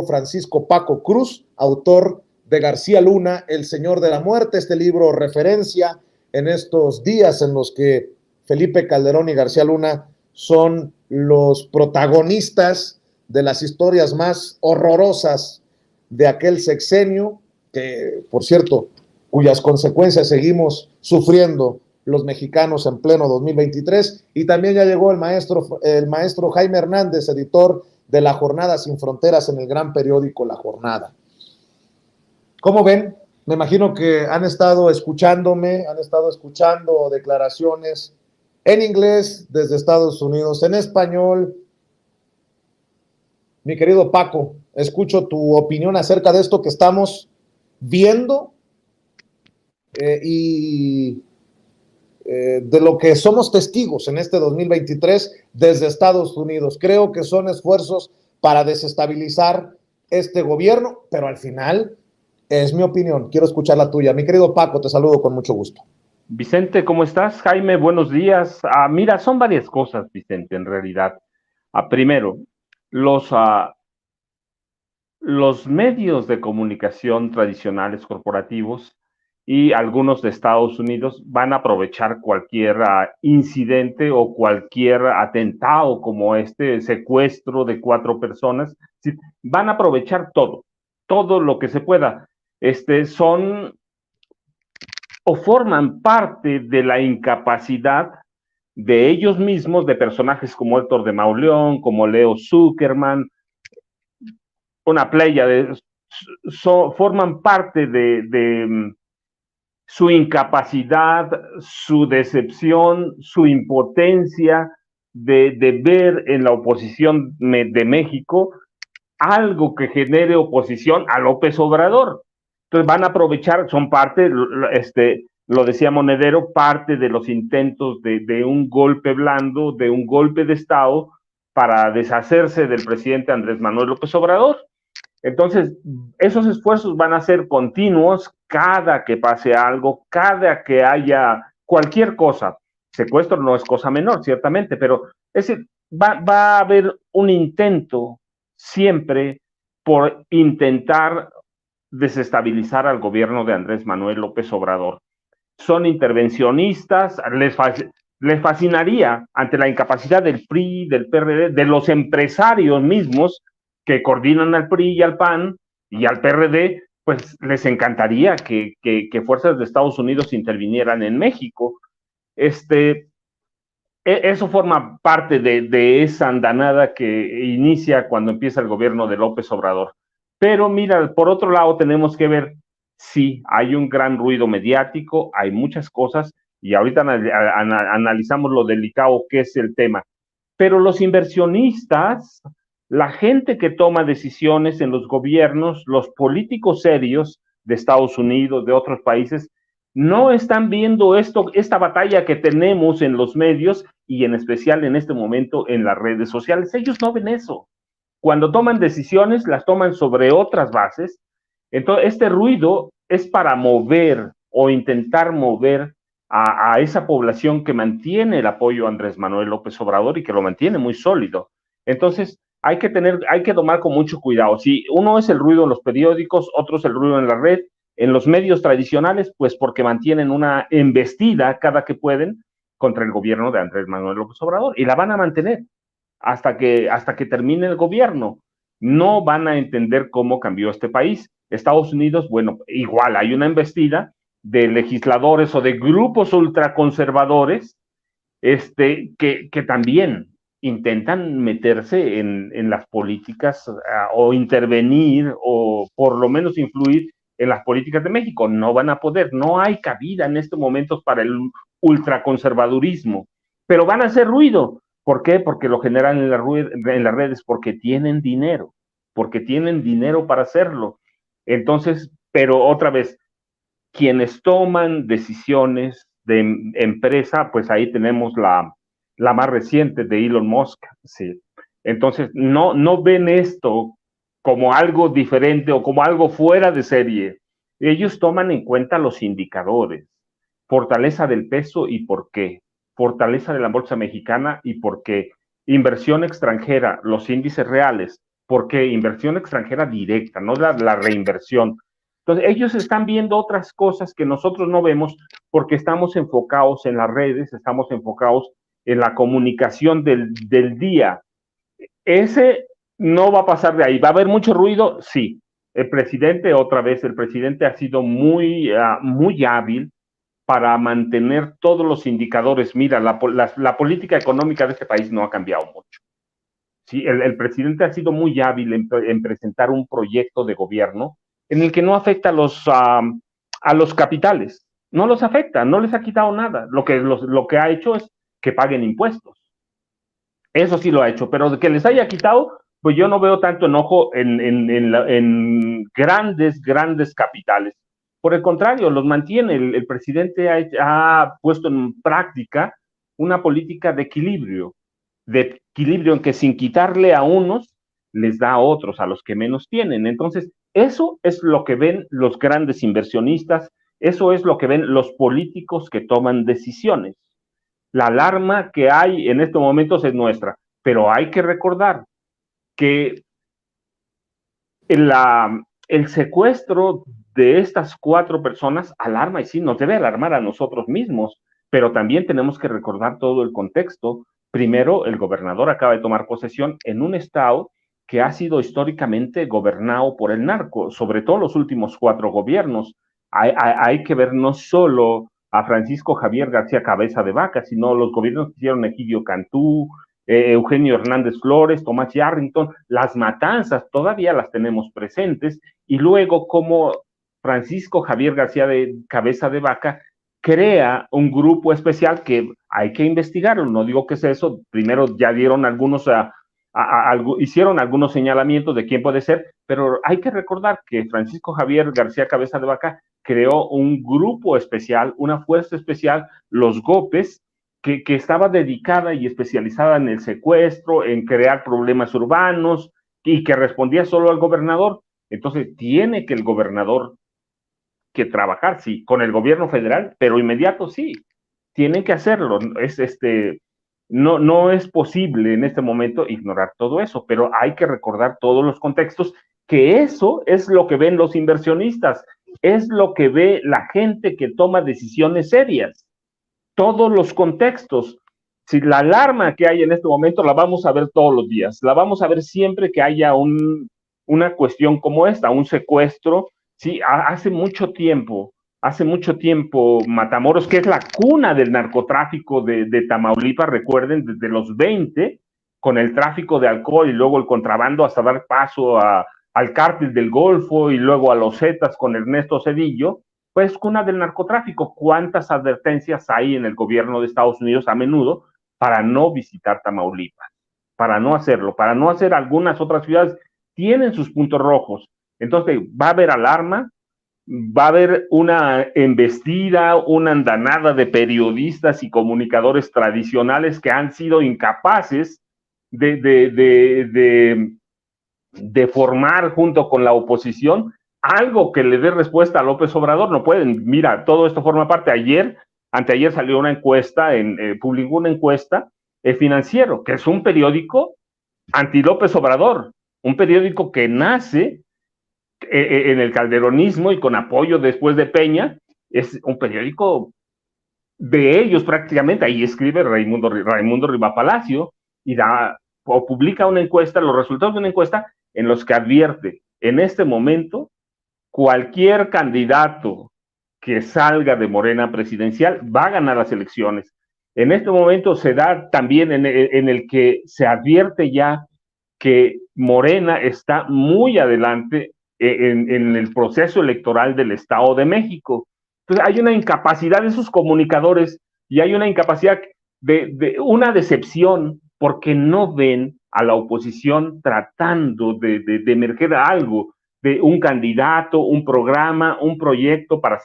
Francisco Paco Cruz, autor de García Luna, El Señor de la Muerte, este libro referencia en estos días en los que Felipe Calderón y García Luna son los protagonistas de las historias más horrorosas de aquel sexenio, que, por cierto, cuyas consecuencias seguimos sufriendo los mexicanos en pleno 2023, y también ya llegó el maestro Jaime Hernández, editor de La Jornada Sin Fronteras en el gran periódico La Jornada. ¿Cómo ven? Me imagino que han estado escuchándome, han estado escuchando declaraciones en inglés desde Estados Unidos, en español. Mi querido Paco, escucho tu opinión acerca de esto que estamos viendo y de lo que somos testigos en este 2023 desde Estados Unidos. Creo que son esfuerzos para desestabilizar este gobierno, pero al final es mi opinión. Quiero escuchar la tuya. Mi querido Paco, te saludo con mucho gusto. Vicente, ¿cómo estás? Jaime, buenos días. Mira, son varias cosas, Vicente, en realidad. Primero, los medios de comunicación tradicionales corporativos y algunos de Estados Unidos van a aprovechar cualquier incidente o cualquier atentado como este secuestro de 4 personas. Van a aprovechar todo lo que se pueda. Son o forman parte de la incapacidad de ellos mismos, de personajes como Héctor de Mauleón, como Leo Zuckerman, una playa forman parte de su incapacidad, su decepción, su impotencia de ver en la oposición de México algo que genere oposición a López Obrador. Entonces van a aprovechar, son parte, lo decía Monedero, parte de los intentos de un golpe blando, de un golpe de Estado para deshacerse del presidente Andrés Manuel López Obrador. Entonces, esos esfuerzos van a ser continuos cada que pase algo, cada que haya cualquier cosa. Secuestro no es cosa menor, ciertamente, pero va a haber un intento siempre por intentar desestabilizar al gobierno de Andrés Manuel López Obrador. Son intervencionistas, les fascinaría ante la incapacidad del PRI, del PRD, de los empresarios mismos que coordinan al PRI y al PAN y al PRD, pues les encantaría que fuerzas de Estados Unidos intervinieran en México. Eso forma parte de esa andanada que inicia cuando empieza el gobierno de López Obrador. Pero mira, por otro lado tenemos que ver, sí, hay un gran ruido mediático, hay muchas cosas, y ahorita analizamos lo delicado que es el tema. Pero los inversionistas, la gente que toma decisiones en los gobiernos, los políticos serios de Estados Unidos, de otros países, no están viendo esta batalla que tenemos en los medios y en especial en este momento en las redes sociales. Ellos no ven eso. Cuando toman decisiones, las toman sobre otras bases. Entonces, este ruido es para mover o intentar mover a esa población que mantiene el apoyo a Andrés Manuel López Obrador y que lo mantiene muy sólido. Entonces, hay que tomar con mucho cuidado. Si uno es el ruido en los periódicos, otro es el ruido en la red, en los medios tradicionales, pues porque mantienen una embestida cada que pueden contra el gobierno de Andrés Manuel López Obrador, y la van a mantener hasta que termine el gobierno. No van a entender cómo cambió este país. Estados Unidos, bueno, igual hay una embestida de legisladores o de grupos ultraconservadores que también intentan meterse en las políticas o intervenir o por lo menos influir en las políticas de México. No van a poder, no hay cabida en estos momentos para el ultraconservadurismo, pero van a hacer ruido. ¿Por qué? Porque lo generan en las redes, porque tienen dinero para hacerlo. Entonces, pero otra vez, quienes toman decisiones de empresa, pues ahí tenemos la más reciente de Elon Musk, sí. Entonces, no ven esto como algo diferente o como algo fuera de serie. Ellos toman en cuenta los indicadores, fortaleza del peso y por qué, fortaleza de la bolsa mexicana y por qué, inversión extranjera, los índices reales, porque inversión extranjera directa, no la reinversión. Entonces, ellos están viendo otras cosas que nosotros no vemos porque estamos enfocados en las redes, estamos enfocados en la comunicación del día. Ese no va a pasar de ahí. ¿Va a haber mucho ruido? Sí. El presidente, otra vez, el presidente ha sido muy hábil para mantener todos los indicadores. Mira, la política económica de este país no ha cambiado mucho. Sí, el presidente ha sido muy hábil en presentar un proyecto de gobierno en el que no afecta a los capitales. No los afecta, no les ha quitado nada. Lo que ha hecho es que paguen impuestos. Eso sí lo ha hecho, pero de que les haya quitado, pues yo no veo tanto enojo en grandes capitales. Por el contrario, los mantiene. El presidente ha puesto en práctica una política de equilibrio en que sin quitarle a unos, les da a otros, a los que menos tienen. Entonces, eso es lo que ven los grandes inversionistas, eso es lo que ven los políticos que toman decisiones. La alarma que hay en estos momentos es nuestra, pero hay que recordar que el secuestro de estas 4 personas alarma, y sí, nos debe alarmar a nosotros mismos, pero también tenemos que recordar todo el contexto. Primero, el gobernador acaba de tomar posesión en un estado que ha sido históricamente gobernado por el narco, sobre todo los últimos 4 gobiernos. Hay que ver no solo a Francisco Javier García Cabeza de Vaca, sino los gobiernos que hicieron Egidio Cantú, Eugenio Hernández Flores, Tomás Yarrington, las matanzas todavía las tenemos presentes, y luego como Francisco Javier García de Cabeza de Vaca crea un grupo especial que hay que investigarlo, no digo que es eso, primero ya dieron hicieron algunos señalamientos de quién puede ser, pero hay que recordar que Francisco Javier García Cabeza de Vaca creó un grupo especial, una fuerza especial, los GOPES, que estaba dedicada y especializada en el secuestro, en crear problemas urbanos, y que respondía solo al gobernador. Entonces, tiene que el gobernador que trabajar, sí, con el gobierno federal, pero inmediato sí, tienen que hacerlo. No es posible en este momento ignorar todo eso, pero hay que recordar todos los contextos, que eso es lo que ven los inversionistas, es lo que ve la gente que toma decisiones serias, todos los contextos. Si la alarma que hay en este momento la vamos a ver todos los días, la vamos a ver siempre que haya una cuestión como esta, un secuestro. Sí, hace mucho tiempo, Matamoros, que es la cuna del narcotráfico de Tamaulipas, recuerden, desde los 20, con el tráfico de alcohol y luego el contrabando hasta dar paso al cártel del Golfo y luego a los Zetas con Ernesto Zedillo, pues cuna del narcotráfico. ¿Cuántas advertencias hay en el gobierno de Estados Unidos a menudo para no visitar Tamaulipas? Para no hacerlo, para no hacer algunas otras ciudades, tienen sus puntos rojos. Entonces va a haber alarma, va a haber una embestida, una andanada de periodistas y comunicadores tradicionales que han sido incapaces de formar junto con la oposición algo que le dé respuesta a López Obrador. No pueden. Mira, todo esto forma parte. Anteayer salió una encuesta, publicó una encuesta, El Financiero, que es un periódico anti López Obrador, un periódico que nace en el calderonismo y con apoyo después de Peña. Es un periódico de ellos prácticamente. Ahí escribe Raimundo Riva Palacio y publica una encuesta, los resultados de una encuesta en los que advierte: en este momento cualquier candidato que salga de Morena presidencial va a ganar las elecciones. En este momento se da también en el que se advierte ya que Morena está muy adelante en el proceso electoral del Estado de México. Entonces hay una incapacidad de sus comunicadores y hay una incapacidad de una decepción porque no ven a la oposición tratando de emerger algo, de un candidato, un programa, un proyecto para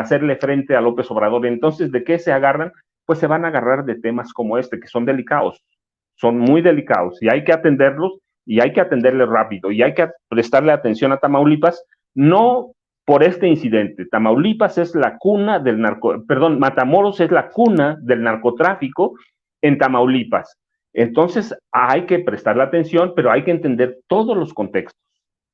hacerle frente a López Obrador. Entonces, ¿de qué se agarran? Pues se van a agarrar de temas como este, que son delicados, son muy delicados y hay que atenderlos y hay que atenderles rápido y hay que prestarle atención a Tamaulipas, no por este incidente. Tamaulipas es la cuna del Matamoros es la cuna del narcotráfico en Tamaulipas. Entonces hay que prestarle atención, pero hay que entender todos los contextos,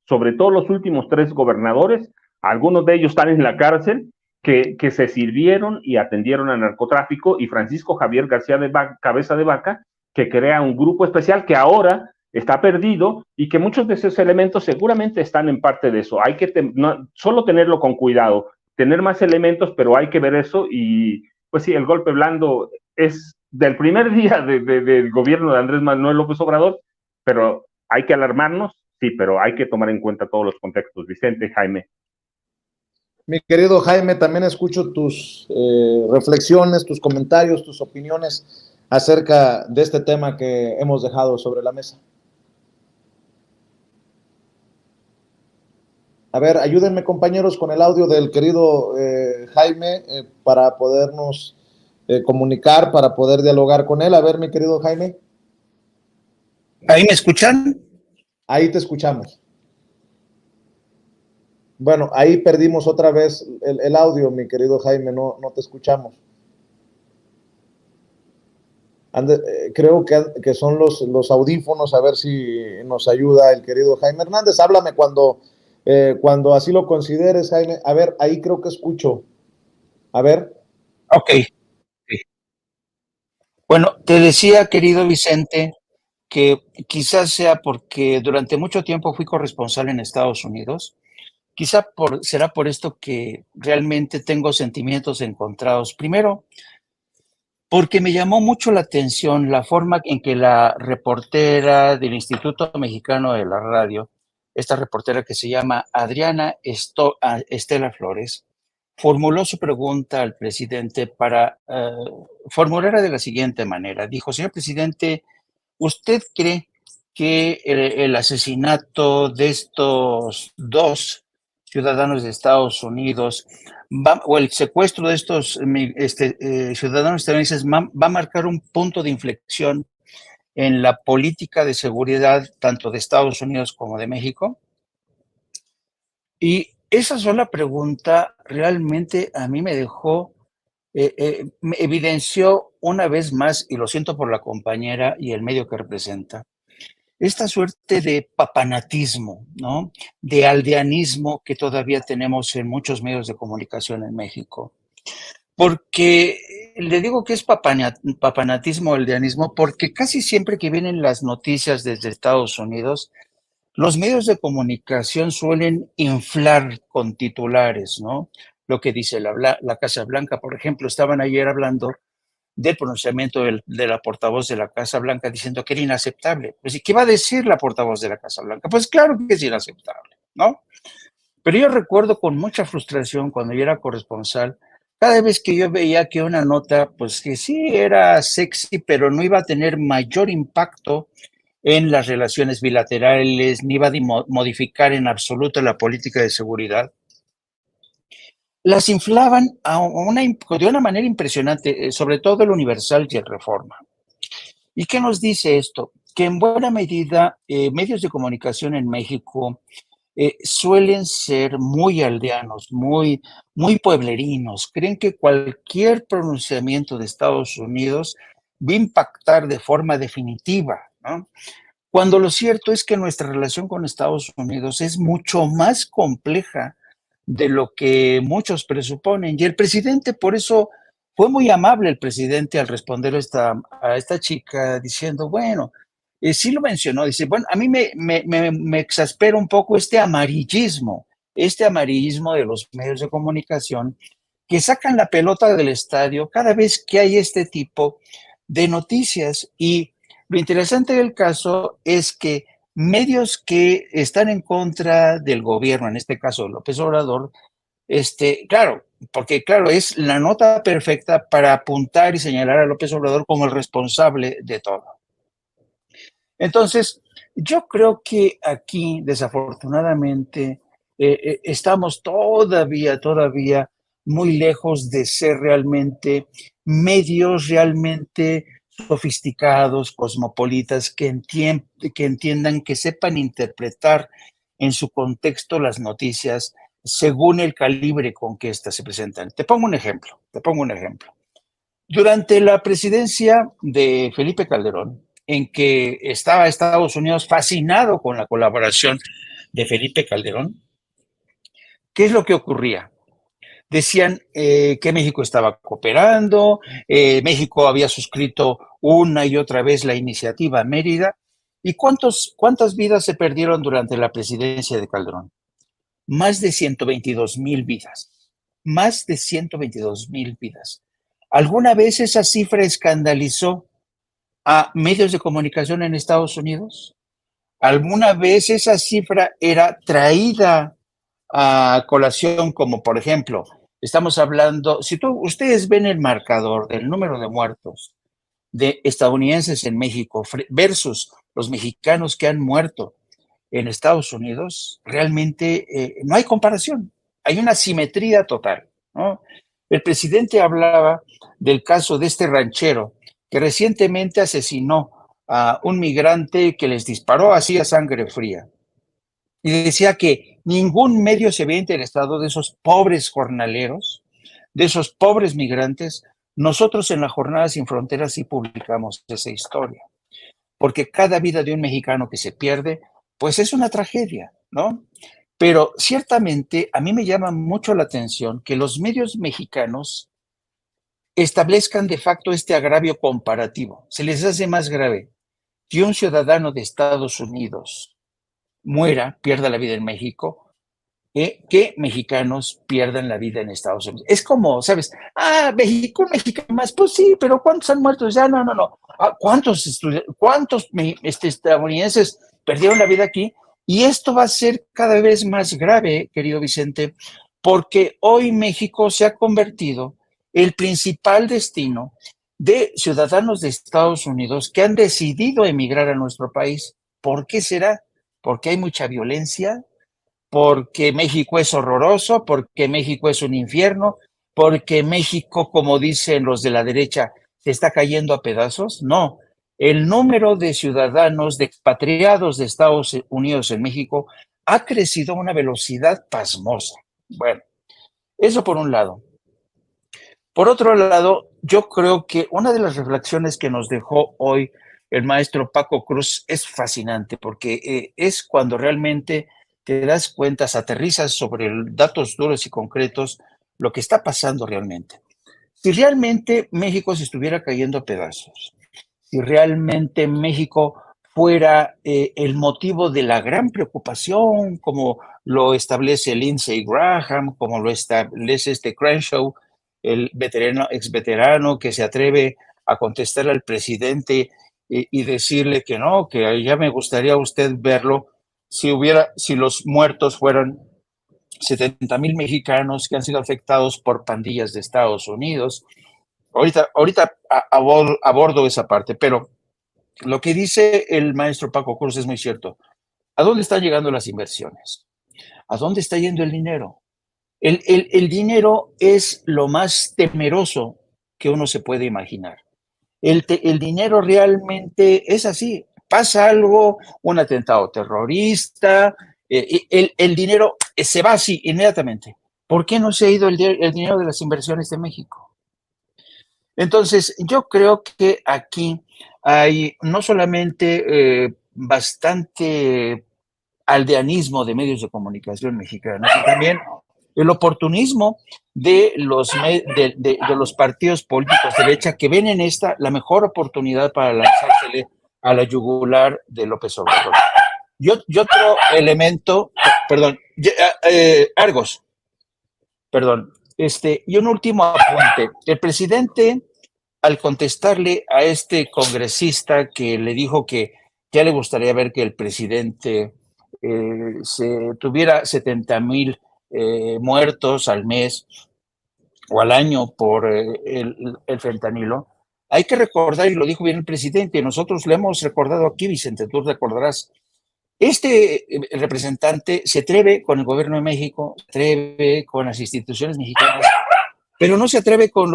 sobre todo los últimos 3 gobernadores, algunos de ellos están en la cárcel, que se sirvieron y atendieron al narcotráfico, y Francisco Javier García de Cabeza de Vaca, que crea un grupo especial que ahora está perdido y que muchos de esos elementos seguramente están en parte de eso. Hay que no, solo tenerlo con cuidado, tener más elementos, pero hay que ver eso. Y pues sí, el golpe blando es del primer día del gobierno de Andrés Manuel López Obrador, pero hay que alarmarnos, sí, pero hay que tomar en cuenta todos los contextos. Vicente, Jaime. Mi querido Jaime, también escucho tus reflexiones, tus comentarios, tus opiniones acerca de este tema que hemos dejado sobre la mesa. A ver, ayúdenme compañeros con el audio del querido Jaime para podernos comunicar, para poder dialogar con él. A ver, mi querido Jaime. ¿Ahí me escuchan? Ahí te escuchamos. Bueno, ahí perdimos otra vez el audio, mi querido Jaime, no te escuchamos. Creo que son los audífonos, a ver si nos ayuda el querido Jaime Hernández. Háblame cuando así lo consideres, Jaime. A ver, ahí creo que escucho. A ver. Ok. Bueno, te decía, querido Vicente, que quizás sea porque durante mucho tiempo fui corresponsal en Estados Unidos. Será por esto que realmente tengo sentimientos encontrados. Primero, porque me llamó mucho la atención la forma en que la reportera del Instituto Mexicano de la Radio, esta reportera que se llama Adriana Estela Flores, formuló su pregunta al presidente formularla de la siguiente manera. Dijo: señor presidente, ¿usted cree que el asesinato de estos 2 ciudadanos de Estados Unidos o el secuestro de estos ciudadanos estadounidenses va a marcar un punto de inflexión en la política de seguridad tanto de Estados Unidos como de México? Y esa sola pregunta realmente a mí me dejó, me evidenció una vez más, y lo siento por la compañera y el medio que representa, esta suerte de papanatismo, ¿no? De aldeanismo que todavía tenemos en muchos medios de comunicación en México. Porque le digo que es papanatismo o aldeanismo porque casi siempre que vienen las noticias desde Estados Unidos, los medios de comunicación suelen inflar con titulares, ¿no? Lo que dice la Casa Blanca, por ejemplo, estaban ayer hablando del pronunciamiento de la portavoz de la Casa Blanca diciendo que era inaceptable. Pues, ¿y qué va a decir la portavoz de la Casa Blanca? Pues claro que es inaceptable, ¿no? Pero yo recuerdo con mucha frustración cuando yo era corresponsal, cada vez que yo veía que una nota, pues que sí era sexy, pero no iba a tener mayor impacto en las relaciones bilaterales, ni iba a modificar en absoluto la política de seguridad, las inflaban de una manera impresionante, sobre todo el Universal y el Reforma. ¿Y qué nos dice esto? Que en buena medida medios de comunicación en México suelen ser muy aldeanos, muy pueblerinos. Creen que cualquier pronunciamiento de Estados Unidos va a impactar de forma definitiva, ¿no? Cuando lo cierto es que nuestra relación con Estados Unidos es mucho más compleja de lo que muchos presuponen. Y el presidente, por eso, fue muy amable el presidente al responder a esta chica diciendo, bueno, sí lo mencionó, dice, bueno, a mí me exaspera un poco este amarillismo de los medios de comunicación que sacan la pelota del estadio cada vez que hay este tipo de noticias. Y lo interesante del caso es que medios que están en contra del gobierno, en este caso López Obrador, claro, porque claro, es la nota perfecta para apuntar y señalar a López Obrador como el responsable de todo. Entonces, yo creo que aquí, desafortunadamente, estamos todavía muy lejos de ser realmente medios realmente sofisticados, cosmopolitas, que entiendan, que sepan interpretar en su contexto las noticias según el calibre con que éstas se presentan. Te pongo un ejemplo. Durante la presidencia de Felipe Calderón, en que estaba Estados Unidos fascinado con la colaboración de Felipe Calderón, ¿qué es lo que ocurría? Decían que México estaba cooperando, México había suscrito una y otra vez la iniciativa Mérida. ¿Y cuántas vidas se perdieron durante la presidencia de Calderón? Más de 122,000 vidas. Más de 122,000 vidas. ¿Alguna vez esa cifra escandalizó a medios de comunicación en Estados Unidos? ¿Alguna vez esa cifra era traída a colación, como por ejemplo, estamos hablando, si ustedes ven el marcador del número de muertos de estadounidenses en México versus los mexicanos que han muerto en Estados Unidos, realmente no hay comparación, hay una simetría total, ¿no? El presidente hablaba del caso de este ranchero que recientemente asesinó a un migrante que les disparó así a sangre fría. Y decía que ningún medio se había interesado de esos pobres jornaleros, de esos pobres migrantes. Nosotros en la Jornada Sin Fronteras sí publicamos esa historia, porque cada vida de un mexicano que se pierde, pues es una tragedia, ¿no? Pero ciertamente a mí me llama mucho la atención que los medios mexicanos establezcan de facto este agravio comparativo. Se les hace más grave que un ciudadano de Estados Unidos muera, pierda la vida en México, que mexicanos pierdan la vida en Estados Unidos. Es como, ¿sabes? México, un mexicano más. Pues sí, pero ¿cuántos han muerto? Ya, no. ¿Cuántos estadounidenses perdieron la vida aquí? Y esto va a ser cada vez más grave, querido Vicente, porque hoy México se ha convertido el principal destino de ciudadanos de Estados Unidos que han decidido emigrar a nuestro país. ¿Por qué será? Porque hay mucha violencia, porque México es horroroso, porque México es un infierno, porque México, como dicen los de la derecha, se está cayendo a pedazos. No, el número de ciudadanos, de expatriados de Estados Unidos en México ha crecido a una velocidad pasmosa. Bueno, eso por un lado. Por otro lado, yo creo que una de las reflexiones que nos dejó hoy el maestro Paco Cruz es fascinante, porque es cuando realmente te das cuenta, aterrizas sobre datos duros y concretos, lo que está pasando realmente. Si realmente México se estuviera cayendo a pedazos, si realmente México fuera el motivo de la gran preocupación, como lo establece Lindsey Graham, como lo establece Crenshaw, el ex veterano que se atreve a contestar al presidente y decirle que no, que ya me gustaría usted verlo si los muertos fueran 70,000 mexicanos que han sido afectados por pandillas de Estados Unidos. Ahorita abordo esa parte, pero lo que dice el maestro Paco Cruz es muy cierto. ¿A dónde están llegando las inversiones? ¿A dónde está yendo el dinero? El dinero es lo más temeroso que uno se puede imaginar. El dinero realmente es así. Pasa algo, un atentado terrorista, el dinero se va así inmediatamente. ¿Por qué no se ha ido el dinero de las inversiones de México? Entonces, yo creo que aquí hay no solamente bastante aldeanismo de medios de comunicación mexicanos, sino también el oportunismo de los partidos políticos de derecha que ven en esta la mejor oportunidad para lanzársele a la yugular de López Obrador. Y otro elemento, perdón, Argos, perdón, y un último apunte. El presidente, al contestarle a este congresista que le dijo que ya le gustaría ver que el presidente tuviera 70,000 muertos al mes o al año por el fentanilo, hay que recordar, y lo dijo bien el presidente, nosotros lo hemos recordado aquí, Vicente, tú recordarás, este representante se atreve con el gobierno de México, se atreve con las instituciones mexicanas, pero no se atreve con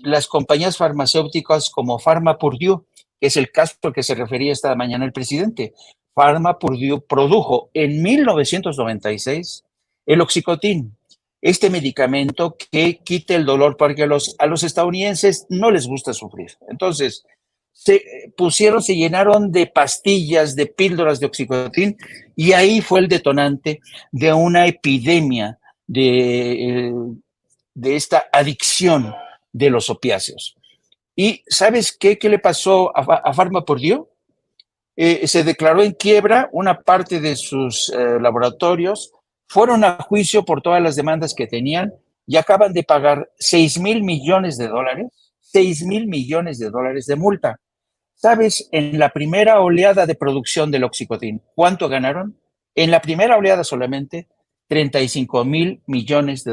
las compañías farmacéuticas como Pharma Purdue, que es el caso al que se refería esta mañana el presidente. Pharma Purdue produjo en 1996 el Oxycontin, este medicamento que quita el dolor porque a los estadounidenses no les gusta sufrir. Entonces, se llenaron de pastillas, de píldoras de Oxycontin, y ahí fue el detonante de una epidemia de esta adicción de los opiáceos. ¿Y sabes qué le pasó a Pharma-Purdue? Se declaró en quiebra una parte de sus laboratorios, fueron a juicio por todas las demandas que tenían y acaban de pagar $6,000 millones, $6,000 millones de multa. ¿Sabes? En la primera oleada de producción del Oxycontin, ¿cuánto ganaron? En la primera oleada solamente, $35,000 millones.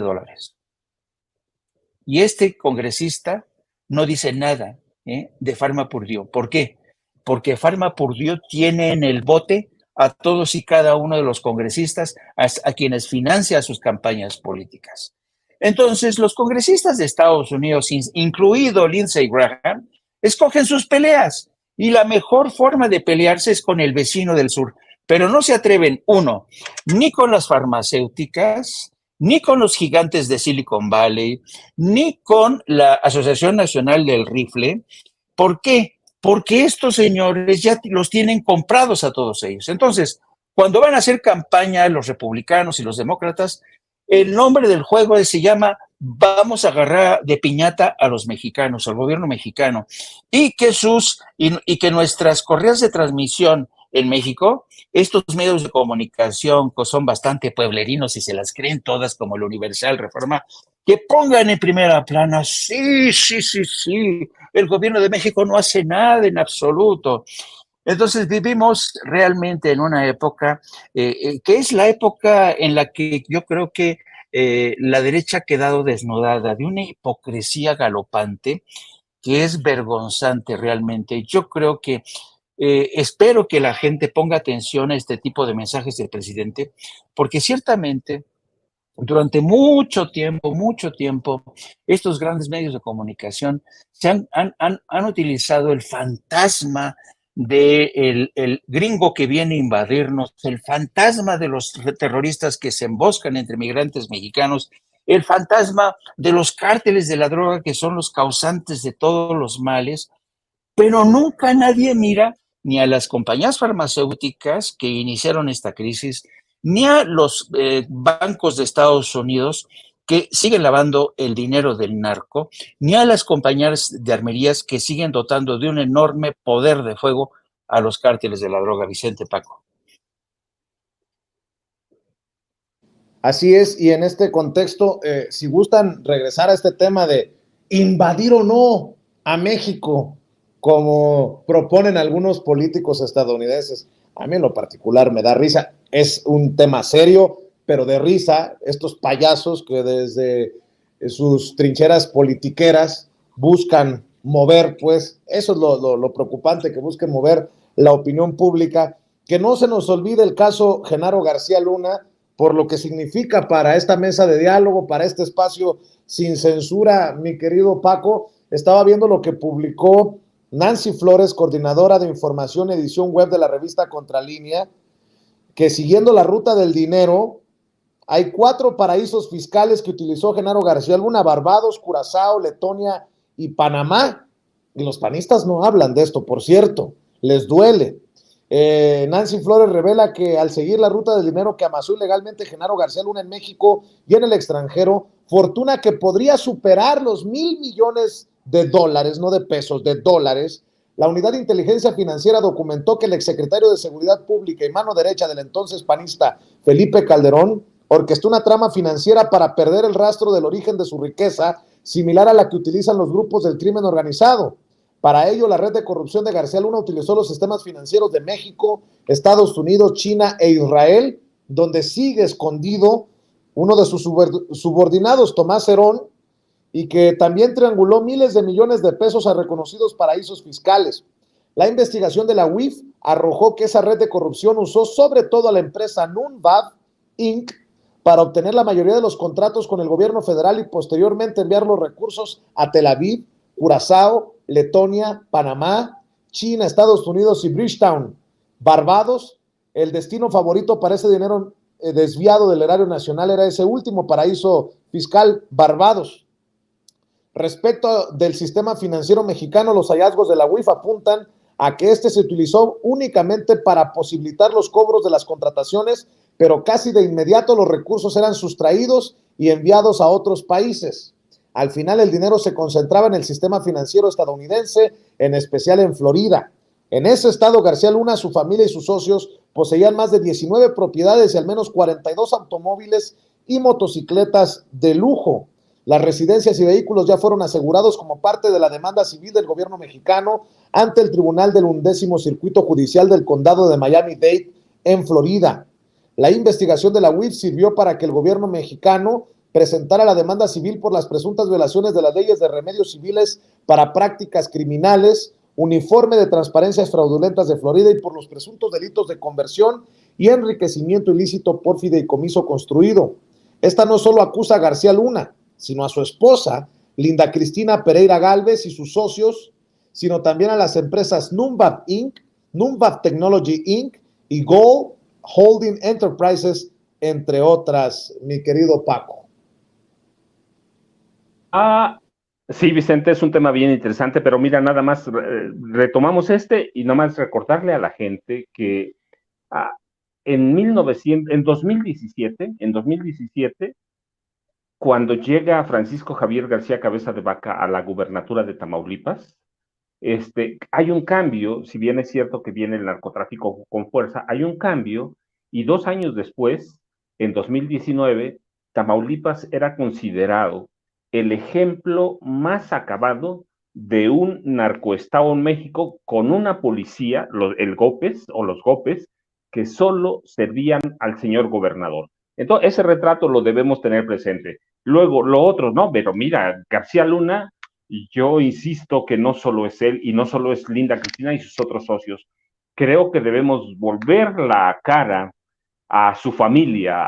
Y este congresista no dice nada de Pharma-Purdue. ¿Por qué? Porque Pharma-Purdue tiene en el bote a todos y cada uno de los congresistas a quienes financia sus campañas políticas. Entonces, los congresistas de Estados Unidos, incluido Lindsey Graham, escogen sus peleas. Y la mejor forma de pelearse es con el vecino del sur. Pero no se atreven, uno, ni con las farmacéuticas, ni con los gigantes de Silicon Valley, ni con la Asociación Nacional del Rifle. ¿Por qué? Porque estos señores ya los tienen comprados a todos ellos. Entonces, cuando van a hacer campaña los republicanos y los demócratas, el nombre del juego se llama vamos a agarrar de piñata a los mexicanos, al gobierno mexicano, y que nuestras correas de transmisión en México, estos medios de comunicación que son bastante pueblerinos y se las creen todas como el Universal, Reforma, que pongan en primera plana, sí, el gobierno de México no hace nada en absoluto. Entonces vivimos realmente en una época que es la época en la que yo creo que la derecha ha quedado desnudada de una hipocresía galopante que es vergonzante realmente. Yo creo que espero que la gente ponga atención a este tipo de mensajes del presidente, porque ciertamente durante mucho tiempo, estos grandes medios de comunicación han utilizado el fantasma del el gringo que viene a invadirnos, el fantasma de los terroristas que se emboscan entre migrantes mexicanos, el fantasma de los cárteles de la droga que son los causantes de todos los males, pero nunca nadie mira ni a las compañías farmacéuticas que iniciaron esta crisis, ni a los bancos de Estados Unidos que siguen lavando el dinero del narco, ni a las compañías de armerías que siguen dotando de un enorme poder de fuego a los cárteles de la droga. Vicente, Paco. Así es, y en este contexto, si gustan regresar a este tema de invadir o no a México, como proponen algunos políticos estadounidenses, a mí en lo particular me da risa. Es un tema serio, pero de risa, estos payasos que desde sus trincheras politiqueras buscan mover, pues eso es lo preocupante, que busquen mover la opinión pública. Que no se nos olvide el caso Genaro García Luna, por lo que significa para esta mesa de diálogo, para este espacio sin censura, mi querido Paco. Estaba viendo lo que publicó Nancy Flores, coordinadora de información y edición web de la revista Contralínea, que siguiendo la ruta del dinero, hay 4 paraísos fiscales que utilizó Genaro García Luna: Barbados, Curazao, Letonia y Panamá. Y los panistas no hablan de esto, por cierto, les duele. Nancy Flores revela que al seguir la ruta del dinero que amasó ilegalmente Genaro García Luna en México y en el extranjero, fortuna que podría superar los $1,000 millones, no de pesos, de dólares. La Unidad de Inteligencia Financiera documentó que el exsecretario de Seguridad Pública y mano derecha del entonces panista Felipe Calderón orquestó una trama financiera para perder el rastro del origen de su riqueza, similar a la que utilizan los grupos del crimen organizado. Para ello, la red de corrupción de García Luna utilizó los sistemas financieros de México, Estados Unidos, China e Israel, donde sigue escondido uno de sus subordinados, Tomás Herón, y que también trianguló miles de millones de pesos a reconocidos paraísos fiscales. La investigación de la UIF arrojó que esa red de corrupción usó sobre todo a la empresa Nunvav Inc. para obtener la mayoría de los contratos con el gobierno federal y posteriormente enviar los recursos a Tel Aviv, Curazao, Letonia, Panamá, China, Estados Unidos y Bridgetown, Barbados. El destino favorito para ese dinero desviado del erario nacional era ese último paraíso fiscal, Barbados. Respecto del sistema financiero mexicano, los hallazgos de la UIF apuntan a que este se utilizó únicamente para posibilitar los cobros de las contrataciones, pero casi de inmediato los recursos eran sustraídos y enviados a otros países. Al final el dinero se concentraba en el sistema financiero estadounidense, en especial en Florida. En ese estado, García Luna, su familia y sus socios poseían más de 19 propiedades y al menos 42 automóviles y motocicletas de lujo. Las residencias y vehículos ya fueron asegurados como parte de la demanda civil del gobierno mexicano ante el Tribunal del 11º Circuito Judicial del Condado de Miami-Dade en Florida. La investigación de la UIF sirvió para que el gobierno mexicano presentara la demanda civil por las presuntas violaciones de las leyes de remedios civiles para prácticas criminales, uniforme de transparencias fraudulentas de Florida y por los presuntos delitos de conversión y enriquecimiento ilícito por fideicomiso construido. Esta no solo acusa a García Luna, sino a su esposa, Linda Cristina Pereira Gálvez y sus socios, sino también a las empresas Numvav Inc., Numvav Technology Inc. y Gold Holding Enterprises, entre otras, mi querido Paco. Sí, Vicente, es un tema bien interesante, pero mira, nada más retomamos y nada más recordarle a la gente que en 2017, cuando llega Francisco Javier García Cabeza de Vaca a la gubernatura de Tamaulipas, hay un cambio, si bien es cierto que viene el narcotráfico con fuerza, hay un cambio, y 2 años después, en 2019, Tamaulipas era considerado el ejemplo más acabado de un narcoestado en México con una policía, el GOPES o los GOPES, que solo servían al señor gobernador. Entonces, ese retrato lo debemos tener presente. Luego, lo otro, no, pero mira, García Luna, yo insisto que no solo es él y no solo es Linda Cristina y sus otros socios. Creo que debemos volver la cara a su familia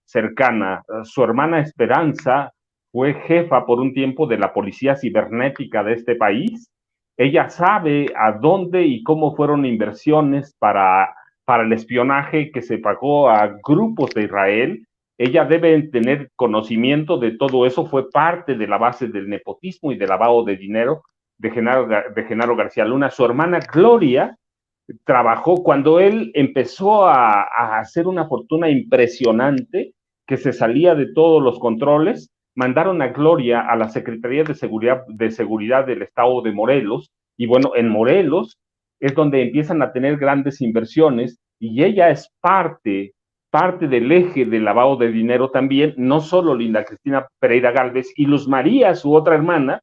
cercana. Su hermana Esperanza fue jefa por un tiempo de la policía cibernética de este país. Ella sabe a dónde y cómo fueron inversiones para el espionaje que se pagó a grupos de Israel. Ella debe tener conocimiento de todo eso, fue parte de la base del nepotismo y del lavado de dinero de Genaro García Luna. Su hermana Gloria trabajó cuando él empezó a hacer una fortuna impresionante que se salía de todos los controles. Mandaron a Gloria a la Secretaría de Seguridad del Estado de Morelos, y bueno, en Morelos es donde empiezan a tener grandes inversiones, y ella es parte del eje del lavado de dinero también, no solo Linda Cristina Pereira Gálvez, y Luz María, su otra hermana.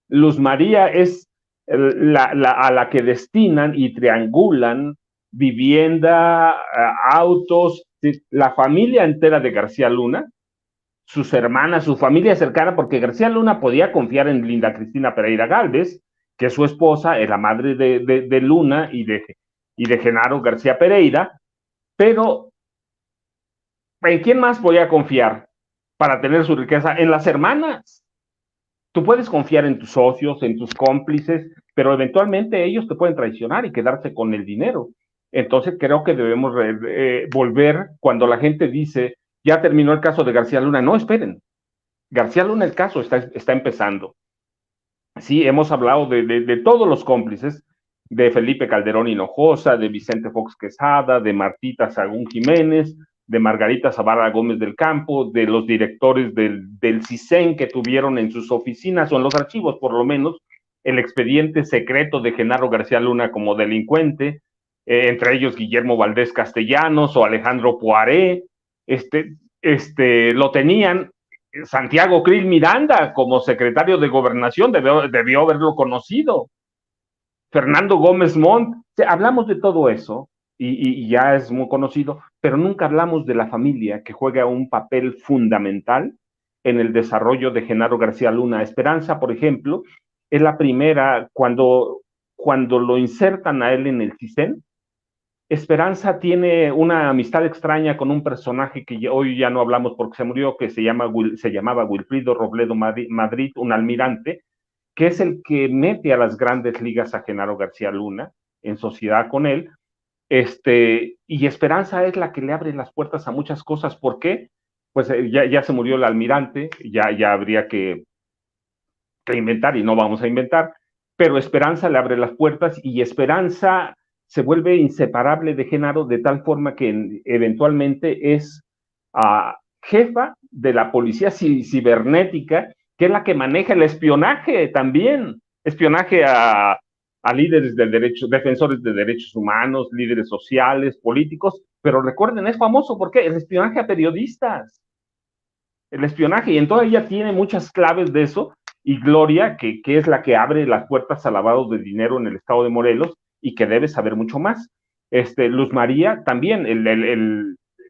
Luz María es a la que destinan y triangulan vivienda, autos, la familia entera de García Luna, sus hermanas, su familia cercana, porque García Luna podía confiar en Linda Cristina Pereira Gálvez, que es su esposa, es la madre de Luna y de Genaro García Pereira, pero ¿en quién más podía confiar para tener su riqueza? En las hermanas. Tú puedes confiar en tus socios, en tus cómplices, pero eventualmente ellos te pueden traicionar y quedarse con el dinero. Entonces creo que debemos volver cuando la gente dice, ya terminó el caso de García Luna. No, esperen. García Luna, el caso está empezando. Sí, hemos hablado de todos los cómplices, de Felipe Calderón Hinojosa, de Vicente Fox Quesada, de Martita Sagún Jiménez, de Margarita Zavala Gómez del Campo, de los directores del CISEN que tuvieron en sus oficinas o en los archivos, por lo menos, el expediente secreto de Genaro García Luna como delincuente, entre ellos Guillermo Valdés Castellanos o Alejandro Poiré. Lo tenían. Santiago Krill Miranda como secretario de Gobernación debió haberlo conocido. Fernando Gómez Montt. Hablamos de todo eso y ya es muy conocido, pero nunca hablamos de la familia que juega un papel fundamental en el desarrollo de Genaro García Luna. Esperanza, por ejemplo, es la primera, cuando lo insertan a él en el CISEN, Esperanza tiene una amistad extraña con un personaje que hoy ya no hablamos porque se murió, que se llamaba Wilfrido Robledo Madrid, un almirante, que es el que mete a las grandes ligas a Genaro García Luna en sociedad con él. Y Esperanza es la que le abre las puertas a muchas cosas. ¿Por qué? pues ya se murió el almirante, ya habría que inventar y no vamos a inventar, pero Esperanza le abre las puertas y Esperanza se vuelve inseparable de Genaro de tal forma que eventualmente es jefa de la policía cibernética, que es la que maneja el espionaje también, espionaje a líderes de derechos, defensores de derechos humanos, líderes sociales, políticos, pero recuerden, es famoso porque el espionaje a periodistas, el espionaje, y entonces ella tiene muchas claves de eso, y Gloria, que es la que abre las puertas al lavado de dinero en el estado de Morelos, y que debe saber mucho más. Luz María también,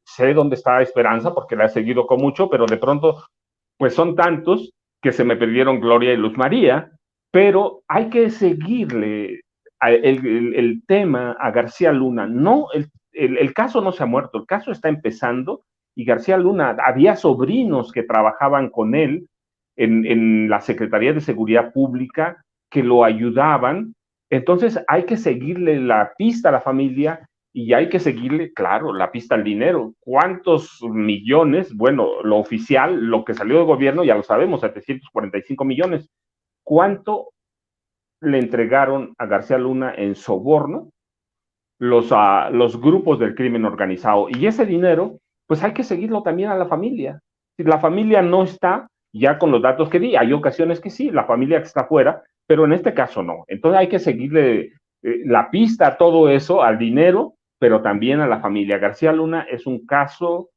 sé dónde está Esperanza, porque la he seguido con mucho, pero de pronto, pues son tantos que se me perdieron Gloria y Luz María, pero hay que seguirle el tema a García Luna. No, el caso no se ha muerto, el caso está empezando, y García Luna, había sobrinos que trabajaban con él en la Secretaría de Seguridad Pública que lo ayudaban. Entonces hay que seguirle la pista a la familia y hay que seguirle, claro, la pista al dinero. ¿Cuántos millones? Bueno, lo oficial, lo que salió del gobierno, ya lo sabemos, 745 millones. ¿Cuánto le entregaron a García Luna en soborno los grupos del crimen organizado? Y ese dinero, pues hay que seguirlo también a la familia. Si la familia no está, ya con los datos que di, hay ocasiones que sí, la familia que está afuera, pero en este caso no. Entonces hay que seguirle la pista a todo eso, al dinero, pero también a la familia. García Luna es un caso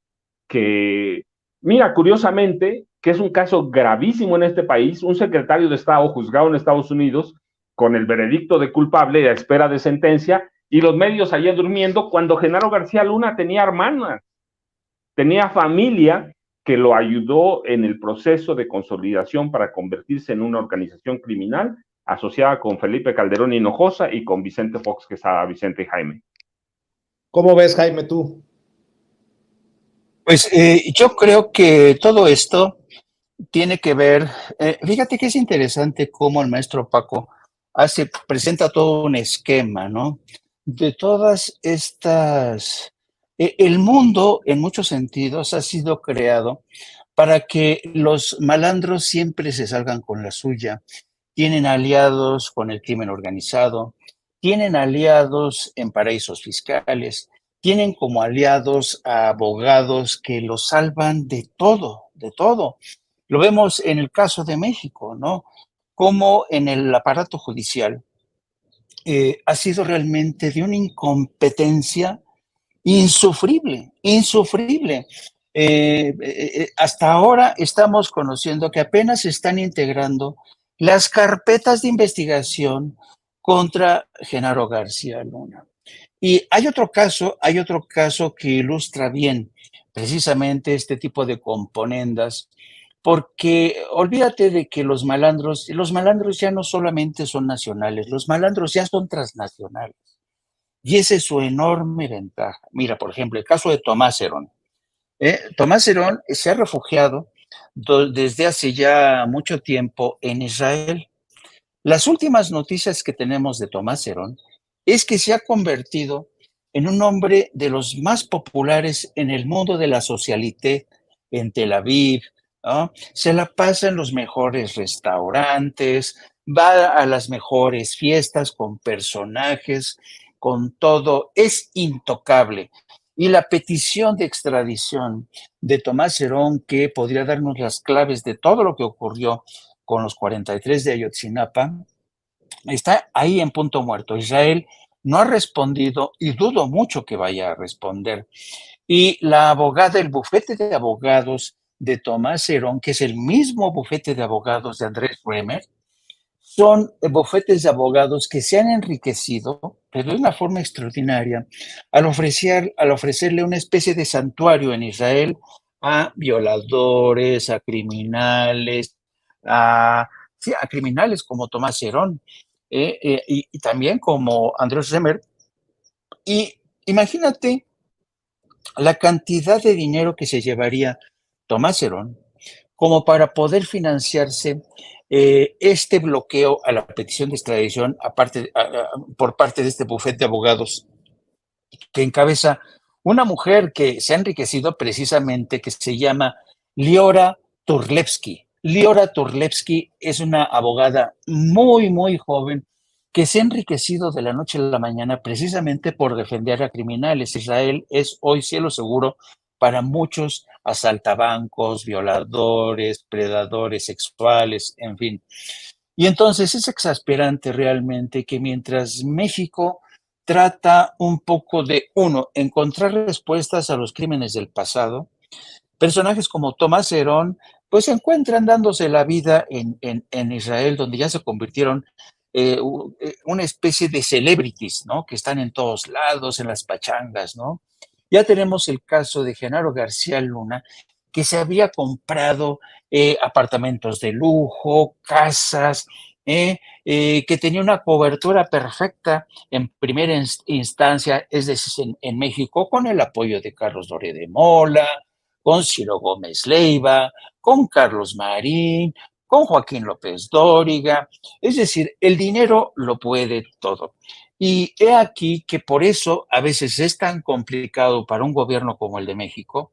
que, mira, curiosamente, que es un caso gravísimo en este país, un secretario de Estado juzgado en Estados Unidos con el veredicto de culpable a espera de sentencia, y los medios allá durmiendo, cuando Genaro García Luna tenía hermanas, tenía familia que lo ayudó en el proceso de consolidación para convertirse en una organización criminal asociada con Felipe Calderón Hinojosa y con Vicente Fox, que está Vicente y Jaime. ¿Cómo ves, Jaime, tú? Pues yo creo que todo esto tiene que ver, fíjate que es interesante cómo el maestro Paco presenta todo un esquema, ¿no? De todas estas, el mundo en muchos sentidos ha sido creado para que los malandros siempre se salgan con la suya. Tienen aliados con el crimen organizado, tienen aliados en paraísos fiscales, tienen como aliados a abogados que los salvan de todo, de todo. Lo vemos en el caso de México, ¿no? Como en el aparato judicial ha sido realmente de una incompetencia insufrible, insufrible. Hasta ahora estamos conociendo que apenas se están integrando las carpetas de investigación contra Genaro García Luna. Y hay otro caso que ilustra bien precisamente este tipo de componendas, porque olvídate de que los malandros ya no solamente son nacionales, los malandros ya son transnacionales. Y esa es su enorme ventaja. Mira, por ejemplo, el caso de Tomás Herón. Tomás Herón se ha refugiado desde hace ya mucho tiempo en Israel. Las últimas noticias que tenemos de Tomás Herón es que se ha convertido en un hombre de los más populares en el mundo de la socialité en Tel Aviv, ¿no? Se la pasa en los mejores restaurantes, va a las mejores fiestas con personajes, con todo, es intocable. Y la petición de extradición de Tomás Herón, que podría darnos las claves de todo lo que ocurrió con los 43 de Ayotzinapa, está ahí en punto muerto. Israel no ha respondido y dudo mucho que vaya a responder. Y la abogada, el bufete de abogados de Tomás Herón, que es el mismo bufete de abogados de Andrés Bremer, son bufetes de abogados que se han enriquecido, pero de una forma extraordinaria, al ofrecerle una especie de santuario en Israel a violadores, a criminales, sí, a criminales como Tomás Herón y también como Andrés Bremer. Y imagínate la cantidad de dinero que se llevaría Tomás Herón como para poder financiarse este bloqueo a la petición de extradición por parte de este bufete de abogados que encabeza una mujer que se ha enriquecido precisamente, que se llama Liora Turlevsky. Liora Turlevsky es una abogada muy, muy joven que se ha enriquecido de la noche a la mañana precisamente por defender a criminales. Israel es hoy cielo seguro para muchos asaltabancos, violadores, predadores sexuales, en fin. Y entonces es exasperante realmente que mientras México trata un poco de, uno, encontrar respuestas a los crímenes del pasado, personajes como Tomás Herón, pues se encuentran dándose la vida en Israel, donde ya se convirtieron una especie de celebrities, ¿no? Que están en todos lados, en las pachangas, ¿no? Ya tenemos el caso de Genaro García Luna, que se había comprado apartamentos de lujo, casas, que tenía una cobertura perfecta en primera instancia, es decir, en México, con el apoyo de Carlos Doria de Mola, con Ciro Gómez Leiva, con Carlos Marín, con Joaquín López Dóriga. Es decir, el dinero lo puede todo. Y he aquí que por eso a veces es tan complicado para un gobierno como el de México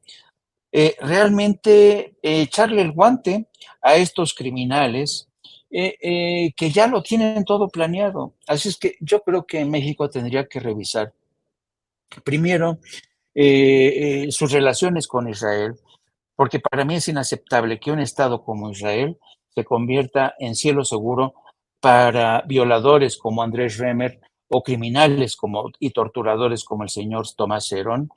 realmente echarle el guante a estos criminales que ya lo tienen todo planeado. Así es que yo creo que México tendría que revisar primero sus relaciones con Israel, porque para mí es inaceptable que un Estado como Israel se convierta en cielo seguro para violadores como Andrés Remer o criminales como, y torturadores como el señor Tomás Herón,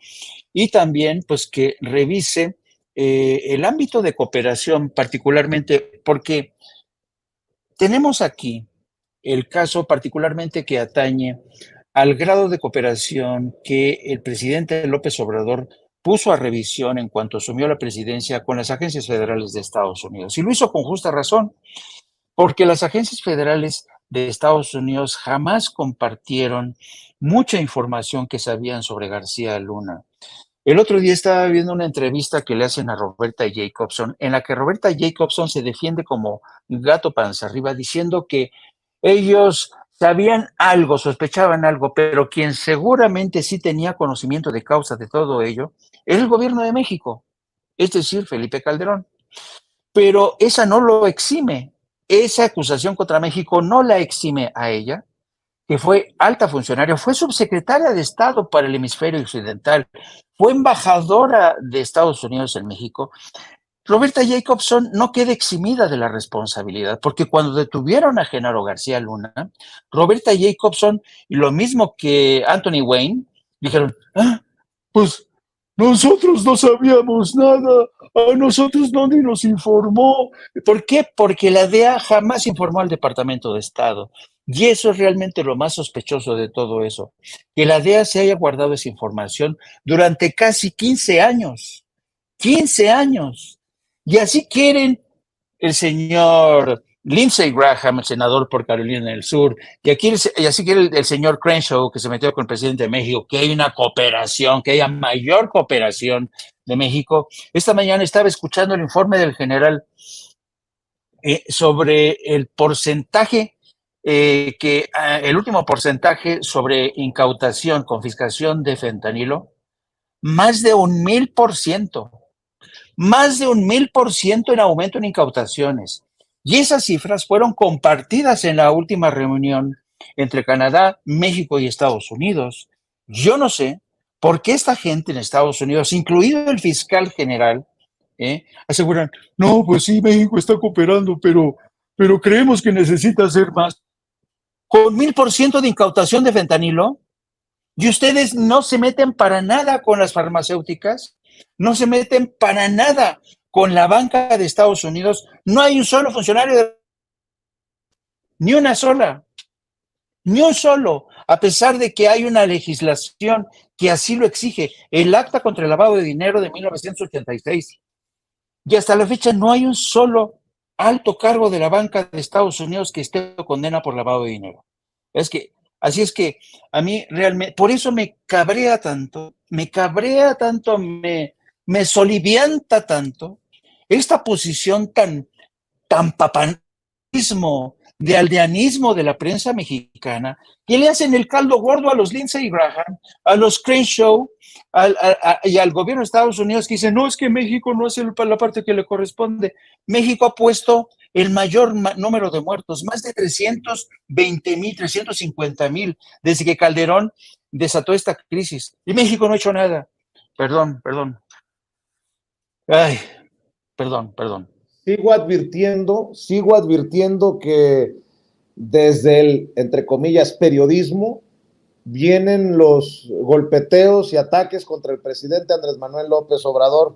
y también pues que revise el ámbito de cooperación, particularmente porque tenemos aquí el caso particularmente que atañe al grado de cooperación que el presidente López Obrador puso a revisión en cuanto asumió la presidencia con las agencias federales de Estados Unidos. Y lo hizo con justa razón, porque las agencias federales de Estados Unidos jamás compartieron mucha información que sabían sobre García Luna. El otro día estaba viendo una entrevista que le hacen a Roberta Jacobson, en la que Roberta Jacobson se defiende como gato panza arriba, diciendo que ellos sabían algo, sospechaban algo, pero quien seguramente sí tenía conocimiento de causa de todo ello es el gobierno de México, es decir, Felipe Calderón. Pero esa no lo exime, esa acusación contra México no la exime a ella, que fue alta funcionaria, fue subsecretaria de Estado para el hemisferio occidental, fue embajadora de Estados Unidos en México. Roberta Jacobson no queda eximida de la responsabilidad, porque cuando detuvieron a Genaro García Luna, Roberta Jacobson, y lo mismo que Anthony Wayne, dijeron, ah, pues nosotros no sabíamos nada, a nosotros nadie nos informó. ¿Por qué? Porque la DEA jamás informó al Departamento de Estado. Y eso es realmente lo más sospechoso de todo eso, que la DEA se haya guardado esa información durante casi 15 años. 15 años. Y así quieren el señor Lindsey Graham, el senador por Carolina del Sur, y así quiere el señor Crenshaw, que se metió con el presidente de México, que hay una cooperación, que haya mayor cooperación de México. Esta mañana estaba escuchando el informe del general sobre el porcentaje, el último porcentaje sobre incautación, confiscación de fentanilo, más de 1000%. Más de 1000% en aumento en incautaciones. Y esas cifras fueron compartidas en la última reunión entre Canadá, México y Estados Unidos. Yo no sé por qué esta gente en Estados Unidos, incluido el fiscal general, aseguran, no, pues sí, México está cooperando, pero creemos que necesita hacer más. Con 1000% de incautación de fentanilo, y ustedes no se meten para nada con las farmacéuticas, no se meten para nada con la banca de Estados Unidos. No hay un solo funcionario, ni una sola, ni un solo, a pesar de que hay una legislación que así lo exige, el Acta contra el Lavado de Dinero de 1986. Y hasta la fecha no hay un solo alto cargo de la banca de Estados Unidos que esté condena por lavado de dinero. Así es que a mí realmente, por eso me cabrea tanto, me solivianta tanto esta posición tan papanismo, de aldeanismo de la prensa mexicana, que le hacen el caldo gordo a los Lindsey Graham, a los Crenshaw y al gobierno de Estados Unidos, que dicen, no, es que México no hace la parte que le corresponde. México ha puesto el mayor número de muertos, más de 320,000, 350,000, desde que Calderón desató esta crisis. Y México no ha hecho nada. Perdón. Ay, perdón. Sigo advirtiendo que desde el, entre comillas, periodismo, vienen los golpeteos y ataques contra el presidente Andrés Manuel López Obrador.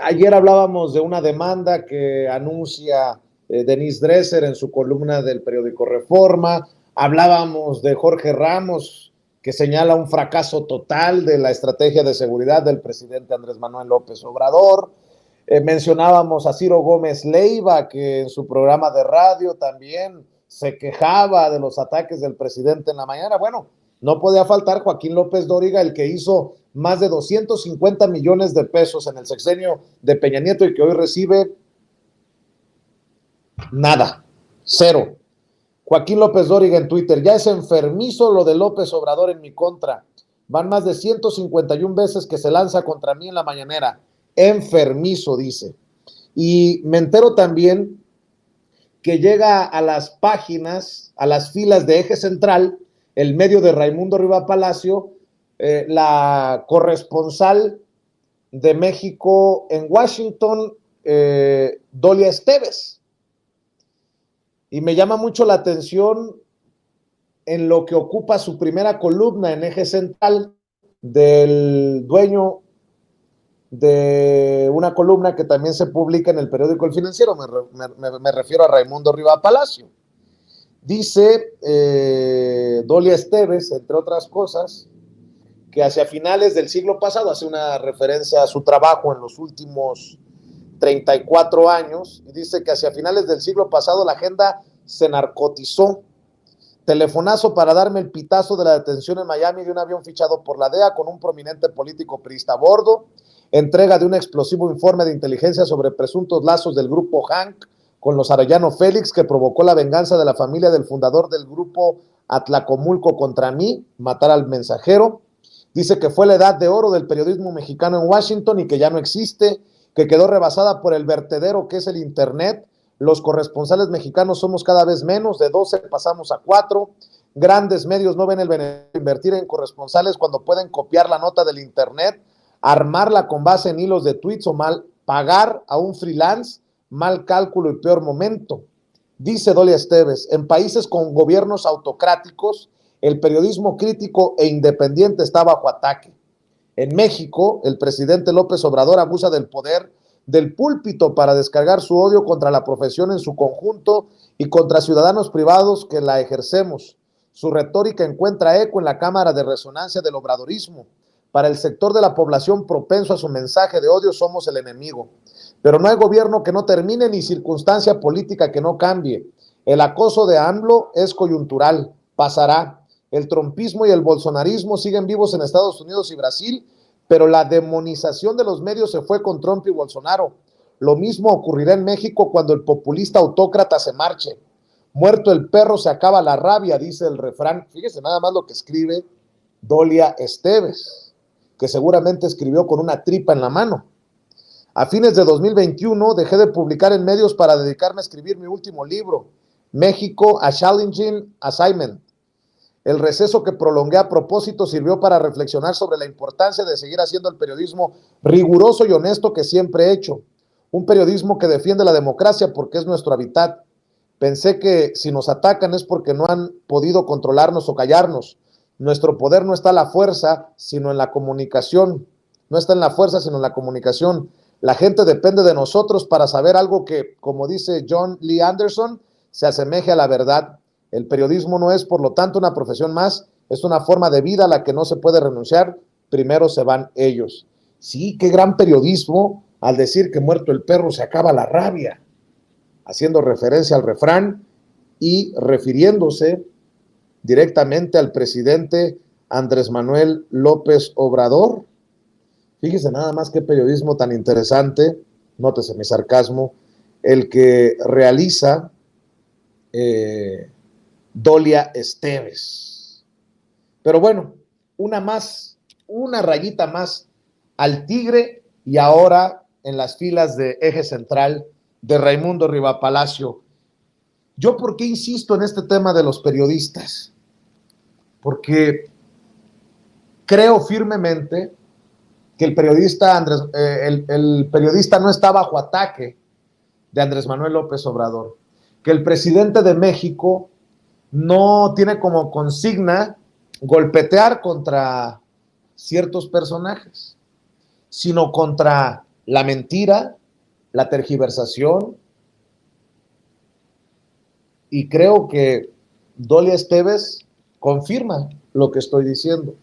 Ayer hablábamos de una demanda que anuncia Denise Dresser en su columna del periódico Reforma. Hablábamos de Jorge Ramos, que señala un fracaso total de la estrategia de seguridad del presidente Andrés Manuel López Obrador. Mencionábamos a Ciro Gómez Leiva, que en su programa de radio también se quejaba de los ataques del presidente en la mañana. Bueno, no podía faltar Joaquín López Dóriga, el que hizo más de 250 millones de pesos en el sexenio de Peña Nieto y que hoy recibe nada, cero. Joaquín López Dóriga en Twitter: ya es enfermizo lo de López Obrador en mi contra. Van más de 151 veces que se lanza contra mí en la mañanera. Enfermizo, dice. Y me entero también que llega a las páginas, a las filas de Eje Central, el medio de Raimundo Riva Palacio, la corresponsal de México en Washington, Dolia Esteves. Y me llama mucho la atención en lo que ocupa su primera columna en Eje Central, del dueño de una columna que también se publica en el periódico El Financiero. Me refiero a Raimundo Riva Palacio. Dice Dolia Esteves, entre otras cosas, que hacia finales del siglo pasado, hace una referencia a su trabajo en los últimos 34 años, y dice que hacia finales del siglo pasado la agenda se narcotizó. Telefonazo para darme el pitazo de la detención en Miami de un avión fichado por la DEA con un prominente político priista a bordo. Entrega de un explosivo informe de inteligencia sobre presuntos lazos del grupo Hank con los Arellano Félix, que provocó la venganza de la familia del fundador del grupo Atlacomulco contra mí, matar al mensajero. Dice que fue la edad de oro del periodismo mexicano en Washington y que ya no existe, que quedó rebasada por el vertedero que es el Internet. Los corresponsales mexicanos somos cada vez menos, de 12 pasamos a 4. Grandes medios no ven el beneficio de invertir en corresponsales cuando pueden copiar la nota del Internet, armarla con base en hilos de tweets o mal pagar a un freelance, mal cálculo y peor momento. Dice Dolia Esteves: en países con gobiernos autocráticos, el periodismo crítico e independiente está bajo ataque. En México, el presidente López Obrador abusa del poder del púlpito para descargar su odio contra la profesión en su conjunto y contra ciudadanos privados que la ejercemos. Su retórica encuentra eco en la cámara de resonancia del obradorismo. Para el sector de la población propenso a su mensaje de odio, somos el enemigo. Pero no hay gobierno que no termine ni circunstancia política que no cambie. El acoso de AMLO es coyuntural, pasará. El trumpismo y el bolsonarismo siguen vivos en Estados Unidos y Brasil, pero la demonización de los medios se fue con Trump y Bolsonaro. Lo mismo ocurrirá en México cuando el populista autócrata se marche. Muerto el perro se acaba la rabia, dice el refrán. Fíjese nada más lo que escribe Dolia Esteves, que seguramente escribió con una tripa en la mano. A fines de 2021 dejé de publicar en medios para dedicarme a escribir mi último libro, México, a Challenging Assignment. El receso que prolongué a propósito sirvió para reflexionar sobre la importancia de seguir haciendo el periodismo riguroso y honesto que siempre he hecho. Un periodismo que defiende la democracia porque es nuestro hábitat. Pensé que si nos atacan es porque no han podido controlarnos o callarnos. Nuestro poder no está en la fuerza, sino en la comunicación. No está en la fuerza, sino en la comunicación. La gente depende de nosotros para saber algo que, como dice John Lee Anderson, se asemeje a la verdad. El periodismo no es, por lo tanto, una profesión más, es una forma de vida a la que no se puede renunciar. Primero se van ellos. Sí, qué gran periodismo al decir que muerto el perro se acaba la rabia, haciendo referencia al refrán y refiriéndose directamente al presidente Andrés Manuel López Obrador. Fíjese nada más qué periodismo tan interesante, nótese mi sarcasmo, el que realiza Dolia Esteves. Pero bueno, una rayita más al tigre, y ahora en las filas de Eje Central de Raimundo Rivapalacio. ¿Yo por qué insisto en este tema de los periodistas? Porque creo firmemente que el periodista no está bajo ataque de Andrés Manuel López Obrador, que el presidente de México no tiene como consigna golpetear contra ciertos personajes, sino contra la mentira, la tergiversación, y creo que Dolia Esteves confirma lo que estoy diciendo.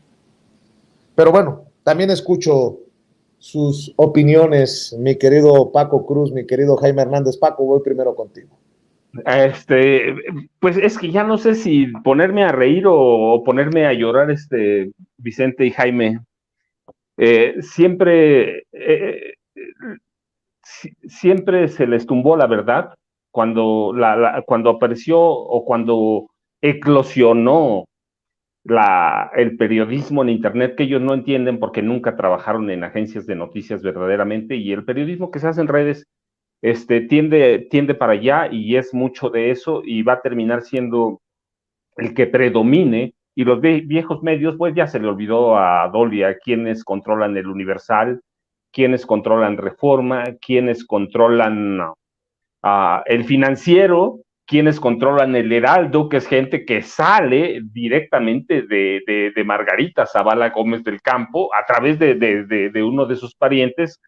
Pero bueno, también escucho sus opiniones, mi querido Paco Cruz, mi querido Jaime Hernández. Paco, voy primero contigo. Pues es que ya no sé si ponerme a reír o ponerme a llorar, Vicente y Jaime. Siempre se les tumbó la verdad cuando apareció o cuando eclosionó el periodismo en Internet, que ellos no entienden porque nunca trabajaron en agencias de noticias verdaderamente, y el periodismo que se hace en redes tiende para allá, y es mucho de eso, y va a terminar siendo el que predomine, y los viejos medios, pues ya se le olvidó a Dolia quienes controlan el Universal, quienes controlan Reforma, quienes controlan el Financiero, quienes controlan el Heraldo, que es gente que sale directamente de Margarita Zavala Gómez del Campo, a través de uno de sus parientes,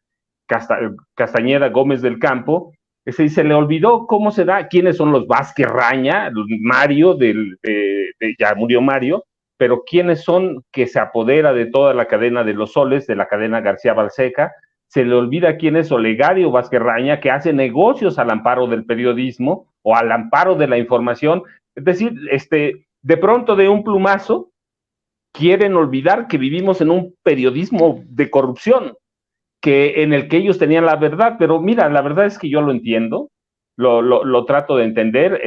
Castañeda Gómez del Campo. Se le olvidó cómo se da, quiénes son los Vázquez Raña, Mario, ya murió Mario, pero quiénes son que se apodera de toda la cadena de los soles, de la cadena García Balseca. Se le olvida quién es Olegario Vázquez Raña, que hace negocios al amparo del periodismo o al amparo de la información. Es decir, de pronto, de un plumazo, quieren olvidar que vivimos en un periodismo de corrupción, en el que ellos tenían la verdad. Pero mira, la verdad es que yo lo entiendo, lo trato de entender.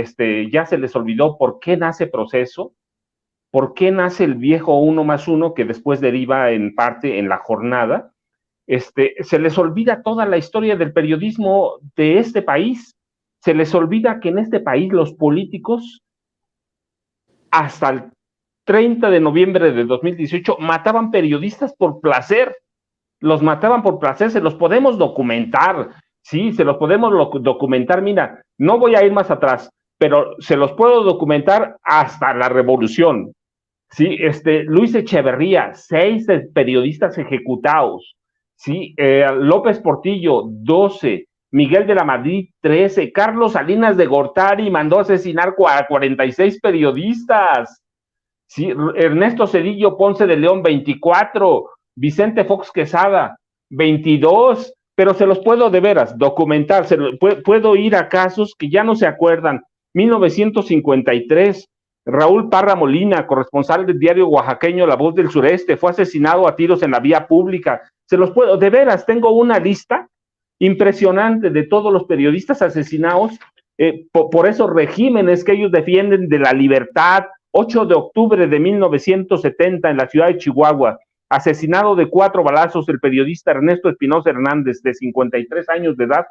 Ya se les olvidó por qué nace Proceso, por qué nace el viejo 1+1, que después deriva en parte en La Jornada. Se les olvida toda la historia del periodismo de este país. Se les olvida que en este país los políticos, hasta el 30 de noviembre de 2018, mataban periodistas por placer. Los mataban por placer. Se los podemos documentar. Sí, se los podemos documentar. Mira, no voy a ir más atrás, pero se los puedo documentar hasta la Revolución. Sí, Luis Echeverría, 6 periodistas ejecutados. Sí, López Portillo, 12, Miguel de la Madrid, 13, Carlos Salinas de Gortari mandó asesinar a 46 periodistas. Sí, Ernesto Cedillo Ponce de León, 24, Vicente Fox Quesada, 22, pero se los puedo de veras documentar, puedo ir a casos que ya no se acuerdan. 1953, Raúl Parra Molina, corresponsal del diario oaxaqueño La Voz del Sureste, fue asesinado a tiros en la vía pública. Se los puedo, de veras, tengo una lista impresionante de todos los periodistas asesinados por esos regímenes que ellos defienden de la libertad. 8 de octubre de 1970 en la ciudad de Chihuahua, asesinado de 4 balazos el periodista Ernesto Espinosa Hernández, de 53 años de edad,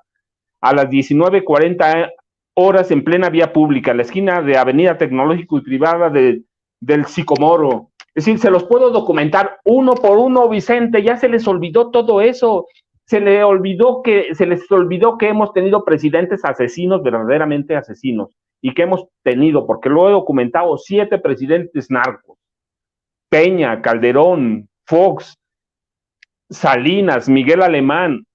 a las 19:40 horas en plena vía pública, en la esquina de Avenida Tecnológico y Privada del Sicomoro. Es decir, se los puedo documentar uno por uno, Vicente. Ya se les olvidó todo eso. Se les olvidó que hemos tenido presidentes asesinos, verdaderamente asesinos, y que hemos tenido, porque lo he documentado, 7 presidentes narcos: Peña, Calderón, Fox, Salinas, Miguel Alemán,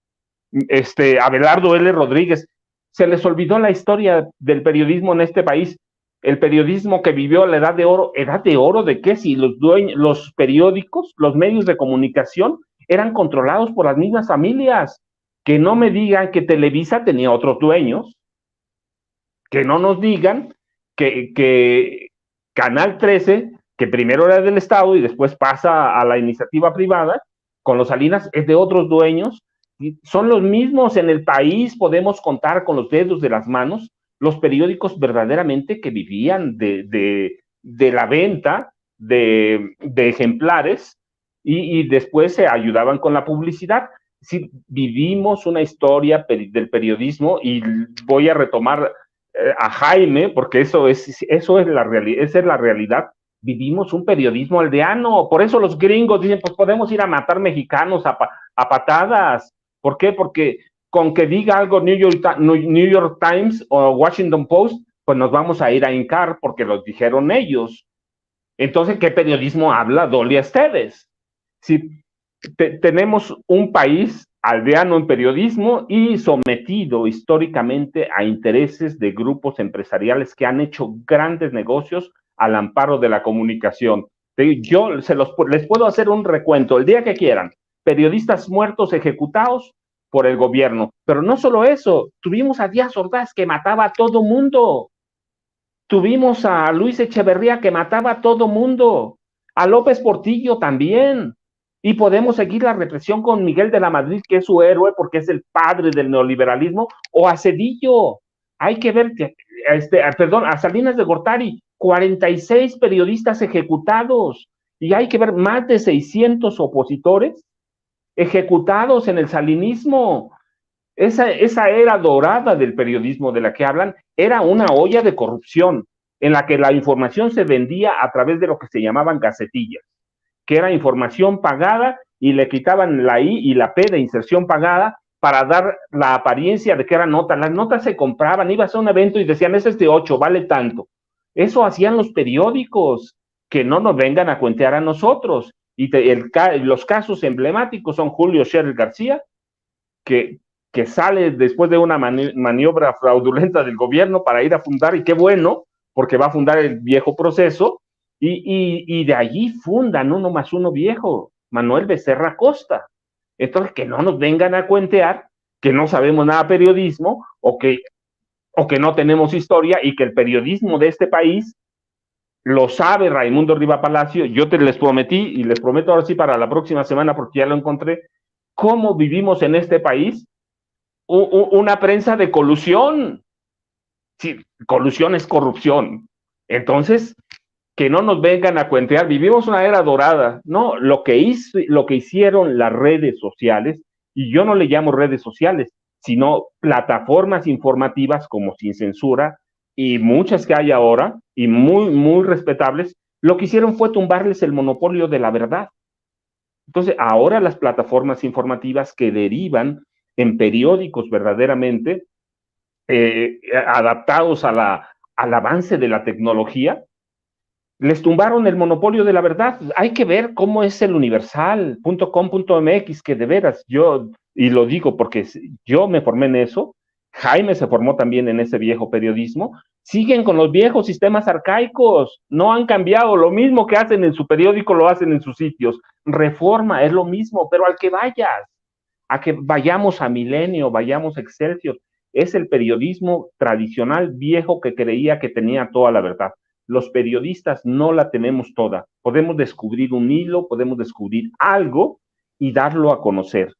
Abelardo L. Rodríguez. Se les olvidó la historia del periodismo en este país, el periodismo que vivió la edad de oro. ¿Edad de oro de qué? Si los periódicos, los medios de comunicación eran controlados por las mismas familias. Que no me digan que Televisa tenía otros dueños, que no nos digan que Canal 13, que primero era del Estado y después pasa a la iniciativa privada, con los Salinas, es de otros dueños. Son los mismos en el país, podemos contar con los dedos de las manos los periódicos verdaderamente que vivían de la venta de ejemplares y después se ayudaban con la publicidad. Sí, vivimos una historia del periodismo y voy a retomar a Jaime, porque esa es la realidad. Vivimos un periodismo aldeano, por eso los gringos dicen, pues podemos ir a matar mexicanos a patadas. ¿Por qué? Porque con que diga algo New York Times o Washington Post, pues nos vamos a ir a hincar porque los dijeron ellos. Entonces, ¿qué periodismo habla Dolly Esteves? Si tenemos un país aldeano en periodismo y sometido históricamente a intereses de grupos empresariales que han hecho grandes negocios al amparo de la comunicación. Yo les puedo hacer un recuento el día que quieran. Periodistas muertos ejecutados por el gobierno. Pero no solo eso, tuvimos a Díaz Ordaz que mataba a todo mundo. Tuvimos a Luis Echeverría que mataba a todo mundo. A López Portillo también. Y podemos seguir la represión con Miguel de la Madrid, que es su héroe porque es el padre del neoliberalismo, o a Zedillo. Hay que ver, a Salinas de Gortari, 46 periodistas ejecutados. Y hay que ver más de 600 opositores ejecutados en el salinismo. Esa era dorada del periodismo de la que hablan era una olla de corrupción en la que la información se vendía a través de lo que se llamaban gacetillas, que era información pagada y le quitaban la I y la P de inserción pagada para dar la apariencia de que era nota. Las notas se compraban, ibas a un evento y decían, ese es de 8, vale tanto. Eso hacían los periódicos, que no nos vengan a cuentear a nosotros. Y los casos emblemáticos son Julio Scherer García, que sale después de una maniobra fraudulenta del gobierno para ir a fundar, y qué bueno, porque va a fundar el viejo proceso, y de allí fundan Uno Más Uno Viejo, Manuel Becerra Costa. Entonces, que no nos vengan a cuentear que no sabemos nada de periodismo, o que no tenemos historia, y que el periodismo de este país lo sabe Raimundo Riva Palacio. Yo les prometí, y les prometo ahora sí para la próxima semana, porque ya lo encontré, cómo vivimos en este país una prensa de colusión. Sí, colusión es corrupción. Entonces, que no nos vengan a cuentear, vivimos una era dorada. No, lo que hicieron las redes sociales, y yo no le llamo redes sociales, sino plataformas informativas como Sin Censura, y muchas que hay ahora, y muy, muy respetables, lo que hicieron fue tumbarles el monopolio de la verdad. Entonces, ahora las plataformas informativas que derivan en periódicos verdaderamente adaptados al avance de la tecnología, les tumbaron el monopolio de la verdad. Hay que ver cómo es el universal.com.mx, que de veras y lo digo porque yo me formé en eso, Jaime se formó también en ese viejo periodismo, siguen con los viejos sistemas arcaicos, no han cambiado, lo mismo que hacen en su periódico lo hacen en sus sitios. Reforma es lo mismo, pero al que vayas, a que vayamos a Milenio, vayamos a Excelsior, es el periodismo tradicional viejo que creía que tenía toda la verdad. Los periodistas no la tenemos toda. Podemos descubrir un hilo, podemos descubrir algo y darlo a conocer.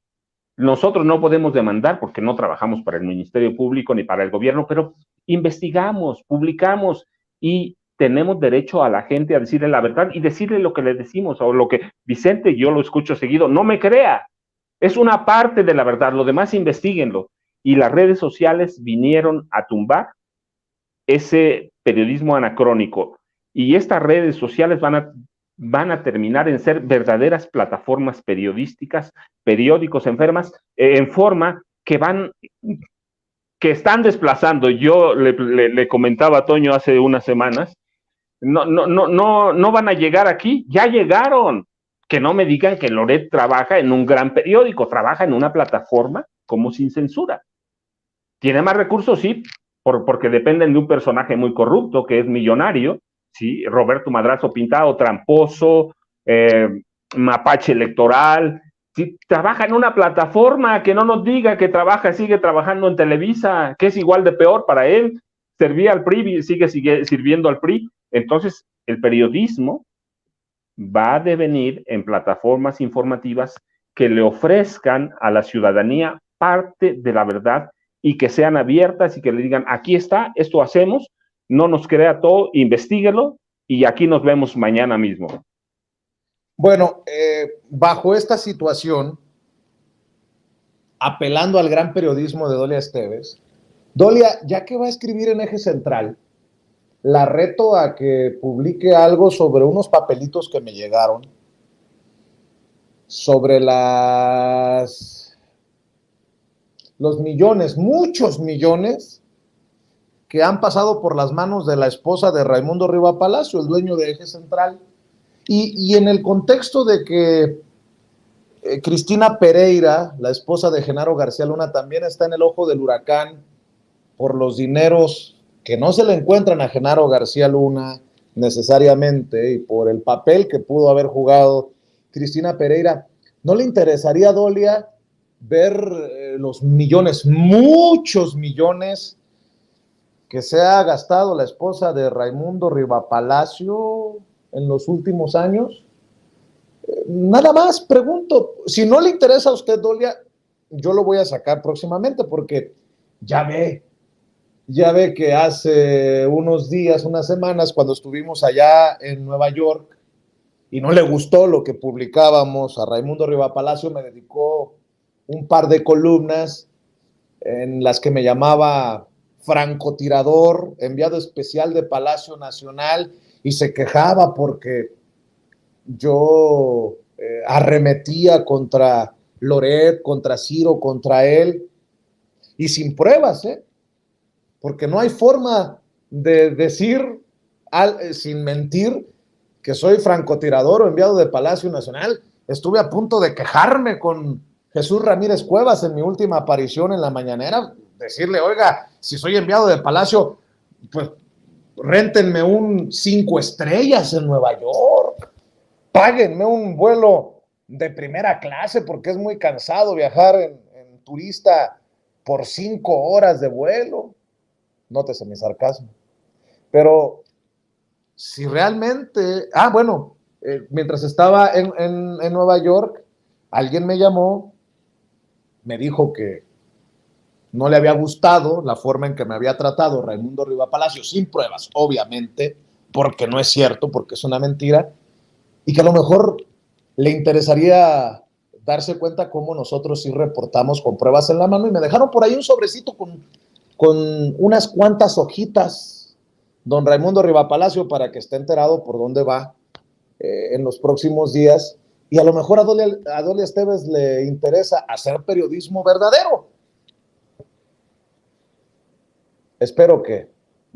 Nosotros no podemos demandar porque no trabajamos para el Ministerio Público ni para el gobierno, pero investigamos, publicamos y tenemos derecho a la gente a decirle la verdad y decirle lo que le decimos, o lo que Vicente, yo lo escucho seguido, no me crea. Es una parte de la verdad, lo demás investiguenlo. Y las redes sociales vinieron a tumbar ese periodismo anacrónico. Y estas redes sociales van a terminar en ser verdaderas plataformas periodísticas, periódicos en forma que están desplazando. Yo le comentaba a Toño hace unas semanas, no van a llegar aquí, ya llegaron. Que no me digan que Loret trabaja en un gran periódico, trabaja en una plataforma como Sin Censura. ¿Tiene más recursos? Sí, porque dependen de un personaje muy corrupto que es millonario, ¿sí? Roberto Madrazo Pintado, tramposo, mapache electoral. ¿Sí? Trabaja en una plataforma, que no nos diga que sigue trabajando en Televisa, que es igual de peor para él. Servía al PRI, sigue sirviendo al PRI. Entonces, el periodismo va a devenir en plataformas informativas que le ofrezcan a la ciudadanía parte de la verdad y que sean abiertas y que le digan, aquí está, esto hacemos, no nos crea todo, investíguelo y aquí nos vemos mañana mismo. Bueno, bajo esta situación, apelando al gran periodismo de Dolia Esteves, Dolia, ya que va a escribir en Eje Central, la reto a que publique algo sobre unos papelitos que me llegaron, sobre los millones, muchos millones, que han pasado por las manos de la esposa de Raimundo Riva Palacio, el dueño de Eje Central. Y en el contexto de que Cristina Pereira, la esposa de Genaro García Luna, también está en el ojo del huracán por los dineros que no se le encuentran a Genaro García Luna necesariamente y por el papel que pudo haber jugado Cristina Pereira. ¿No le interesaría, Dolia, ver los millones, muchos millones que se ha gastado la esposa de Raimundo Riva Palacio en los últimos años? Nada más pregunto, si no le interesa a usted, Dolia, yo lo voy a sacar próximamente porque ya ve que hace unos días, unas semanas, cuando estuvimos allá en Nueva York y no le gustó lo que publicábamos a Raimundo Riva Palacio, me dedicó un par de columnas en las que me llamaba francotirador, enviado especial de Palacio Nacional, y se quejaba porque yo arremetía contra Loret, contra Ciro, contra él, y sin pruebas, porque no hay forma de decir sin mentir que soy francotirador o enviado de Palacio Nacional. Estuve a punto de quejarme con Jesús Ramírez Cuevas en mi última aparición en la mañanera, decirle, oiga, si soy enviado de Palacio, pues réntenme un 5 estrellas en Nueva York, páguenme un vuelo de primera clase porque es muy cansado viajar en turista por 5 horas de vuelo. Nótese mi sarcasmo. Pero si realmente, bueno, mientras estaba en Nueva York, alguien me llamó, me dijo que no le había gustado la forma en que me había tratado Raimundo Riva Palacio, sin pruebas, obviamente, porque no es cierto, porque es una mentira, y que a lo mejor le interesaría darse cuenta cómo nosotros sí reportamos con pruebas en la mano, y me dejaron por ahí un sobrecito con unas cuantas hojitas, don Raimundo Riva Palacio, para que esté enterado por dónde va en los próximos días, y a lo mejor a Dolia Esteves le interesa hacer periodismo verdadero. Espero que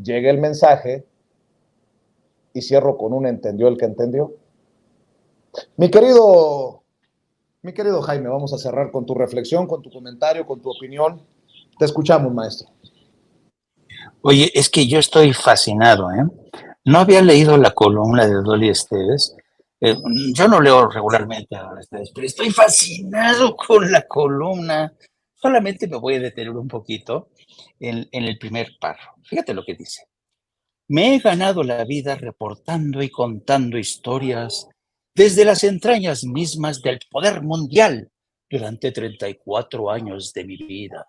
llegue el mensaje y cierro con un entendió el que entendió. Mi querido Jaime, vamos a cerrar con tu reflexión, con tu comentario, con tu opinión. Te escuchamos, maestro. Oye, es que yo estoy fascinado, ¿eh? No había leído la columna de Dolia Esteves. Yo no leo regularmente a Dolia Esteves, pero estoy fascinado con la columna. Solamente me voy a detener un poquito en el primer párrafo. Fíjate lo que dice. Me he ganado la vida reportando y contando historias desde las entrañas mismas del poder mundial durante 34 años de mi vida.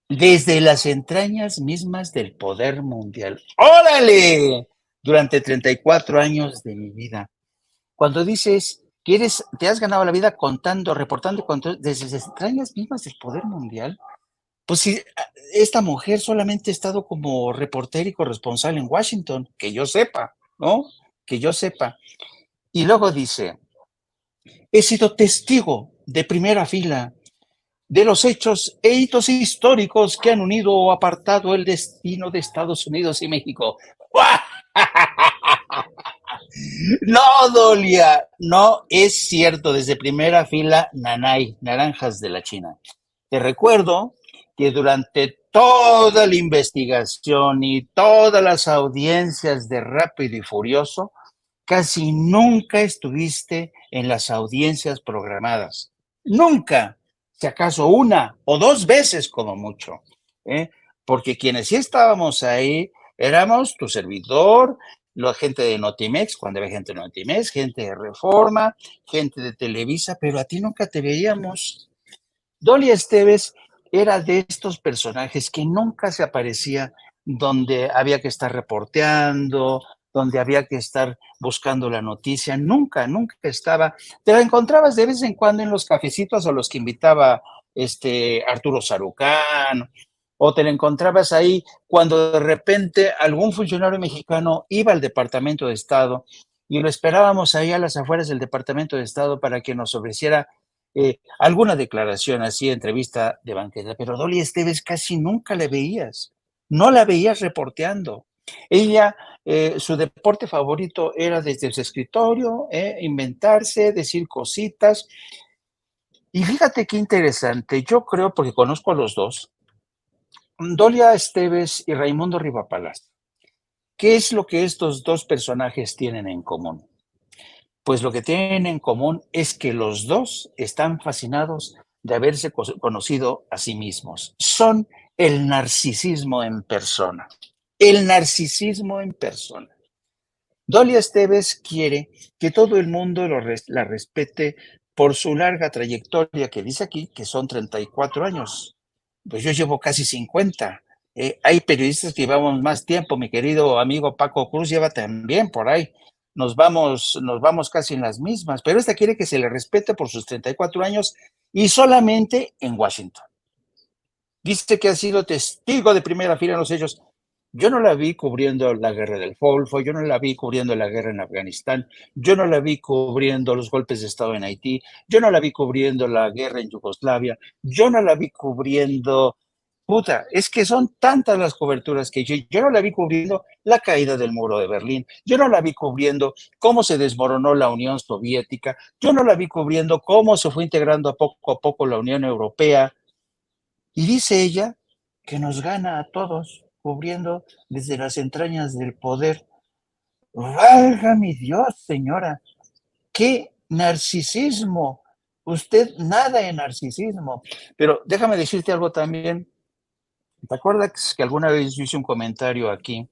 Desde las entrañas mismas del poder mundial. ¡Órale! Durante 34 años de mi vida. Cuando dices que te has ganado la vida contando, reportando desde las entrañas mismas del poder mundial, pues si esta mujer solamente ha estado como reportera y corresponsal en Washington, que yo sepa, ¿no? Que yo sepa. Y luego dice, he sido testigo de primera fila de los hechos e hitos históricos que han unido o apartado el destino de Estados Unidos y México. No, Dolia, no es cierto. Desde primera fila, Nanay, Naranjas de la China. Te recuerdo que durante toda la investigación y todas las audiencias de Rápido y Furioso, casi nunca estuviste en las audiencias programadas. Nunca. Si acaso una o dos veces como mucho. Porque quienes sí estábamos ahí éramos tu servidor, la gente de Notimex, cuando había gente de Notimex, gente de Reforma, gente de Televisa, pero a ti nunca te veíamos. Dolia Esteves era de estos personajes que nunca se aparecía donde había que estar reporteando, donde había que estar buscando la noticia, nunca, nunca estaba. Te la encontrabas de vez en cuando en los cafecitos a los que invitaba Arturo Sarucán, o te la encontrabas ahí cuando de repente algún funcionario mexicano iba al Departamento de Estado y lo esperábamos ahí a las afueras del Departamento de Estado para que nos ofreciera alguna declaración así, entrevista de banqueta, pero Dolly Esteves casi nunca la veías, no la veías reporteando. Ella, su deporte favorito era desde su escritorio, inventarse, decir cositas. Y fíjate qué interesante, yo creo, porque conozco a los dos, Dolia Esteves y Raimundo Rivapalacio. ¿Qué es lo que estos dos personajes tienen en común? Pues lo que tienen en común es que los dos están fascinados de haberse conocido a sí mismos. Son el narcisismo en persona. El narcisismo en persona. Dolia Esteves quiere que todo el mundo la respete por su larga trayectoria, que dice aquí que son 34 años. Pues yo llevo casi 50. Hay periodistas que llevamos más tiempo. Mi querido amigo Paco Cruz lleva también por ahí. Nos vamos casi en las mismas, pero esta quiere que se le respete por sus 34 años y solamente en Washington. Dice que ha sido testigo de primera fila en los hechos. Yo no la vi cubriendo la guerra del Golfo, yo no la vi cubriendo la guerra en Afganistán, yo no la vi cubriendo los golpes de Estado en Haití, yo no la vi cubriendo la guerra en Yugoslavia, yo no la vi cubriendo. Puta, es que son tantas las coberturas que yo no la vi cubriendo la caída del muro de Berlín, yo no la vi cubriendo cómo se desmoronó la Unión Soviética, yo no la vi cubriendo cómo se fue integrando a poco la Unión Europea. Y dice ella que nos gana a todos cubriendo desde las entrañas del poder. ¡Valga mi Dios, señora! ¡Qué narcisismo! Usted nada de narcisismo. Pero déjame decirte algo también. ¿Te acuerdas que alguna vez yo hice un comentario aquí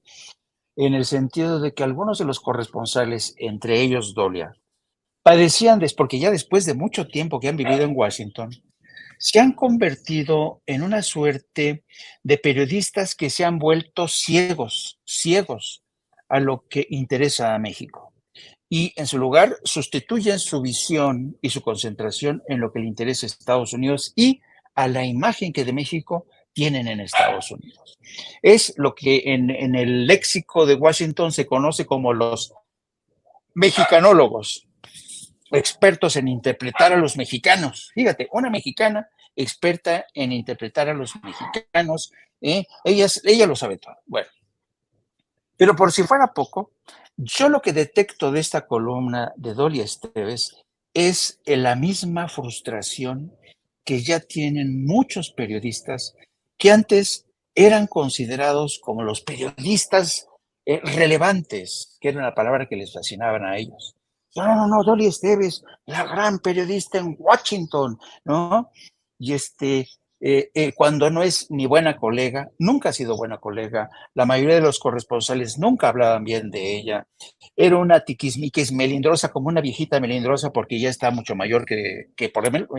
en el sentido de que algunos de los corresponsales, entre ellos Dolia, padecían, porque ya después de mucho tiempo que han vivido en Washington, se han convertido en una suerte de periodistas que se han vuelto ciegos, ciegos a lo que interesa a México. Y en su lugar sustituyen su visión y su concentración en lo que le interesa a Estados Unidos y a la imagen que de México tienen en Estados Unidos. Es lo que en el léxico de Washington se conoce como los mexicanólogos, expertos en interpretar a los mexicanos. Fíjate, una mexicana experta en interpretar a los mexicanos, ella lo sabe todo. Bueno, pero por si fuera poco, yo lo que detecto de esta columna de Dolia Esteves es la misma frustración que ya tienen muchos periodistas que antes eran considerados como los periodistas relevantes, que era la palabra que les fascinaban a ellos. No, Dolia Esteves, la gran periodista en Washington, ¿no? Y cuando no es ni buena colega, nunca ha sido buena colega, la mayoría de los corresponsales nunca hablaban bien de ella, era una tiquismiquis melindrosa, como una viejita melindrosa, porque ya está mucho mayor que por ejemplo,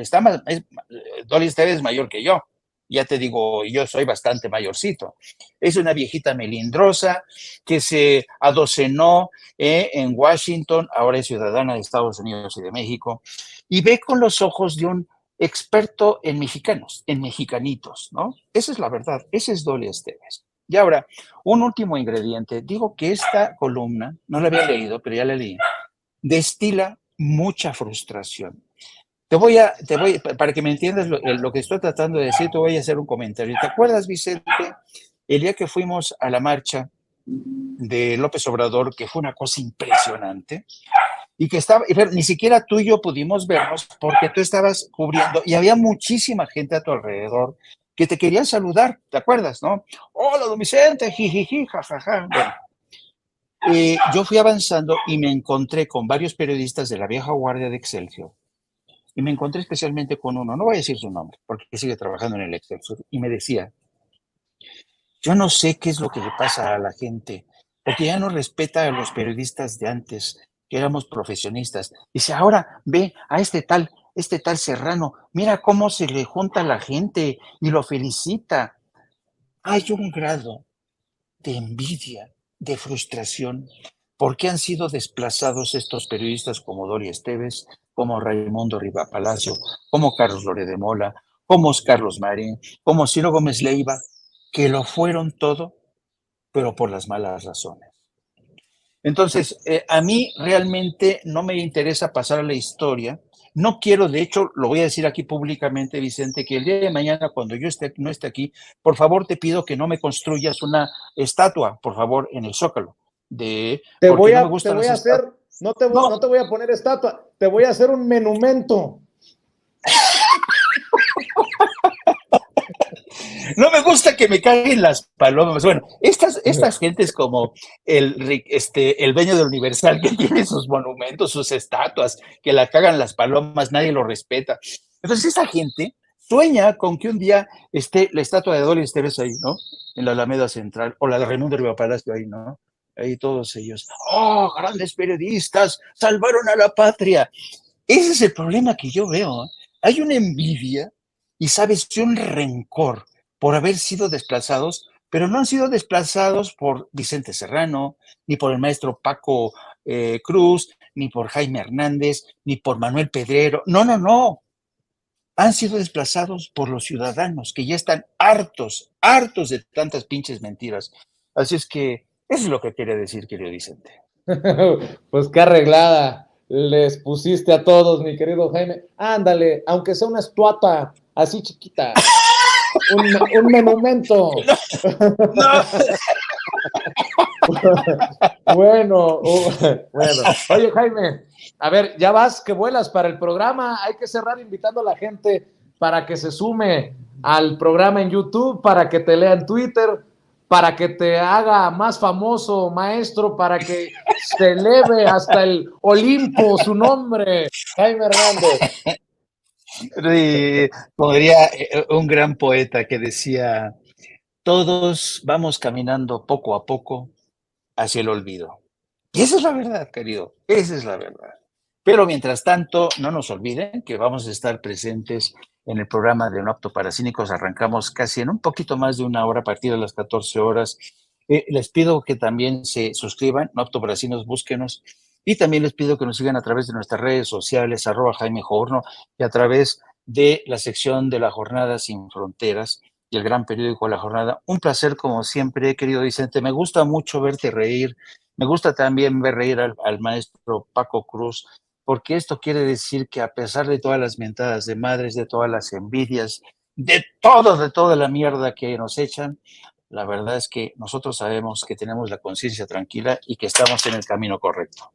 Dolly Esteves es mayor que yo, ya te digo, yo soy bastante mayorcito. Es una viejita melindrosa que se adocenó en Washington, ahora es ciudadana de Estados Unidos y de México, y ve con los ojos de un experto en mexicanos, en mexicanitos, ¿no? Esa es la verdad, ese es Dolia Esteves. Y ahora, un último ingrediente. Digo que esta columna, no la había leído, pero ya la leí, destila mucha frustración. Para que me entiendas lo que estoy tratando de decir, te voy a hacer un comentario. ¿Te acuerdas, Vicente, el día que fuimos a la marcha de López Obrador, que fue una cosa impresionante? Y que ni siquiera tú y yo pudimos vernos porque tú estabas cubriendo y había muchísima gente a tu alrededor que te querían saludar, ¿te acuerdas, no? Hola, don Vicente, jijiji, jajaja. Bueno, yo fui avanzando y me encontré con varios periodistas de la vieja guardia de Excelsior y me encontré especialmente con uno, no voy a decir su nombre porque sigue trabajando en el Excelsior, y me decía, yo no sé qué es lo que le pasa a la gente, porque ya no respeta a los periodistas de antes, que éramos profesionistas. Dice, ahora ve a este tal este tal Serrano, mira cómo se le junta la gente y lo felicita. Hay un grado de envidia, de frustración, porque han sido desplazados estos periodistas como Doria Esteves, como Raimundo Riva Palacio, como Carlos Lore de Mola, como Carlos Marín, como Ciro Gómez Leiva, que lo fueron todo, pero por las malas razones. Entonces, a mí realmente no me interesa pasar a la historia. No quiero, de hecho, lo voy a decir aquí públicamente, Vicente, que el día de mañana, cuando yo no esté aquí, por favor te pido que no me construyas una estatua, por favor, en el Zócalo. Porque no me Te gustan voy las a hacer, estatuas. no te voy a poner estatua, te voy a hacer un monumento. No me gusta que me caigan las palomas. Bueno, estas gentes como el dueño del Universal, que tiene sus monumentos, sus estatuas, que la cagan las palomas, nadie lo respeta. Entonces, esa gente sueña con que un día esté la estatua de Dolly Esteves ahí, ¿no? En la Alameda Central, o la de Raimundo Riva Palacio ahí, ¿no? Ahí todos ellos. ¡Oh, grandes periodistas! ¡Salvaron a la patria! Ese es el problema que yo veo. Hay una envidia y, sabes, un rencor por haber sido desplazados, pero no han sido desplazados por Vicente Serrano, ni por el maestro Paco Cruz, ni por Jaime Hernández, ni por Manuel Pedrero. No, no, no. Han sido desplazados por los ciudadanos que ya están hartos, hartos de tantas pinches mentiras. Así es que eso es lo que quería decir, querido Vicente. Pues qué arreglada les pusiste a todos, mi querido Jaime. Ándale, aunque sea una estatua así chiquita, un monumento. No. Bueno, bueno. Oye, Jaime, a ver, ya vas que vuelas para el programa. Hay que cerrar invitando a la gente para que se sume al programa en YouTube, para que te lea en Twitter, para que te haga más famoso, maestro, para que se eleve hasta el Olimpo su nombre, Jaime Hernández. Podría un gran poeta que decía, todos vamos caminando poco a poco hacia el olvido. Y esa es la verdad, querido, esa es la verdad. Pero mientras tanto, no nos olviden que vamos a estar presentes en el programa de No Apto para Cínicos. Arrancamos casi en un poquito más de una hora, a partir de las 14 horas. Les pido que también se suscriban, No Apto para Cínicos, búsquenos. Y también les pido que nos sigan a través de nuestras redes sociales, @Jaime Jorno, y a través de la sección de La Jornada Sin Fronteras y el gran periódico La Jornada. Un placer, como siempre, querido Vicente. Me gusta mucho verte reír. Me gusta también ver reír al maestro Paco Cruz, porque esto quiere decir que a pesar de todas las mentadas de madres, de todas las envidias, de toda la mierda que nos echan, la verdad es que nosotros sabemos que tenemos la conciencia tranquila y que estamos en el camino correcto.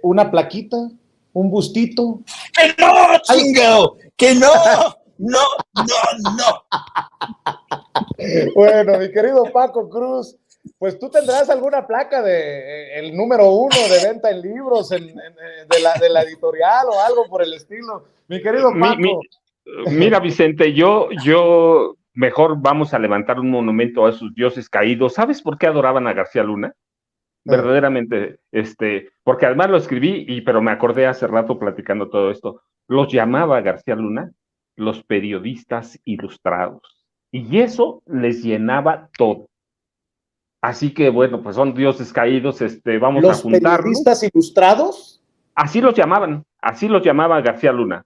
Una plaquita, un bustito. ¡Que no, chingao! ¡Que no! ¡No, no, no! Bueno, mi querido Paco Cruz, pues tú tendrás alguna placa de el número 1 de venta en libros de la editorial o algo por el estilo. Mi querido Paco. Mira, Vicente, yo mejor vamos a levantar un monumento a esos dioses caídos. ¿Sabes por qué adoraban a García Luna? Verdaderamente, porque además lo escribí, pero me acordé hace rato platicando todo esto. Los llamaba García Luna los periodistas ilustrados. Y eso les llenaba todo. Así que bueno, pues son dioses caídos, vamos a juntarnos. ¿Los periodistas ilustrados? Así los llamaba García Luna.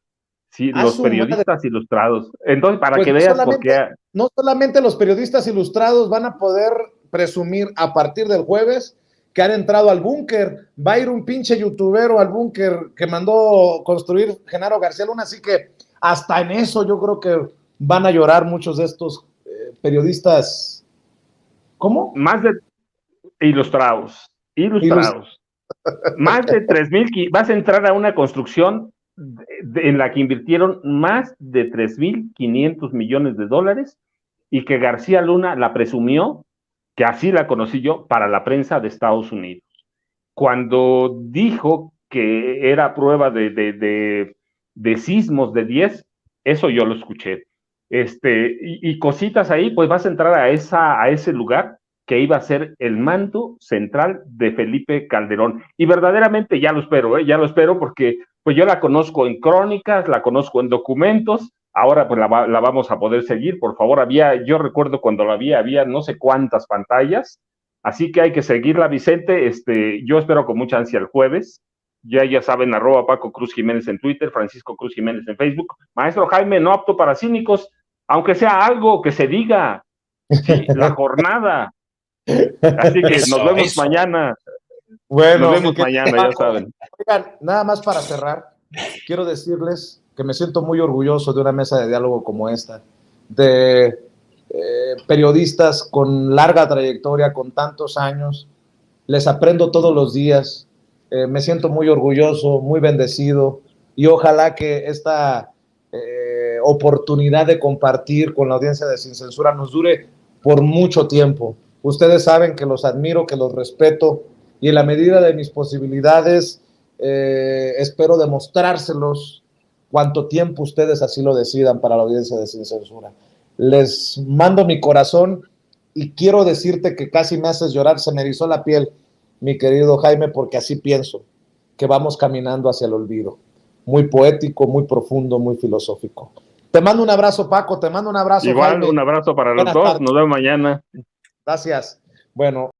Sí, los periodistas madre. Ilustrados. Entonces, para pues que veas por qué. No solamente los periodistas ilustrados van a poder presumir a partir del jueves que han entrado al búnker. Va a ir un pinche youtubero al búnker que mandó construir Genaro García Luna, así que hasta en eso yo creo que van a llorar muchos de estos periodistas. ¿Cómo? Más de ilustrados. Más de 3,000, vas a entrar a una construcción en la que invirtieron más de 3,500 millones de dólares y que García Luna la presumió, que así la conocí yo, para la prensa de Estados Unidos. Cuando dijo que era prueba de sismos de 10, eso yo lo escuché. Y cositas ahí, pues vas a entrar a ese lugar que iba a ser el mando central de Felipe Calderón. Y verdaderamente ya lo espero porque pues yo la conozco en crónicas, la conozco en documentos, ahora pues la vamos a poder seguir, por favor. Yo recuerdo cuando la había no sé cuántas pantallas, así que hay que seguirla, Vicente. Yo espero con mucha ansia el jueves. Ya saben, @Paco Cruz Jiménez en Twitter, Francisco Cruz Jiménez en Facebook. Maestro Jaime, no apto para cínicos, aunque sea algo que se diga, sí, la jornada. Así que nos vemos mañana. Bueno, nos vemos mañana, ya saben. Oigan, nada más para cerrar, quiero decirles que me siento muy orgulloso de una mesa de diálogo como esta, de periodistas con larga trayectoria, con tantos años. Les aprendo todos los días. Me siento muy orgulloso, muy bendecido, y ojalá que esta oportunidad de compartir con la audiencia de Sin Censura nos dure por mucho tiempo. Ustedes saben que los admiro, que los respeto, y en la medida de mis posibilidades espero demostrárselos cuanto tiempo ustedes así lo decidan para la audiencia de Sin Censura. Les mando mi corazón y quiero decirte que casi me haces llorar, se me erizó la piel, mi querido Jaime, porque así pienso que vamos caminando hacia el olvido. Muy poético, muy profundo, muy filosófico. Te mando un abrazo, Paco, te mando un abrazo, igual, Jaime. Un abrazo para los dos, nos vemos mañana. Gracias. Bueno.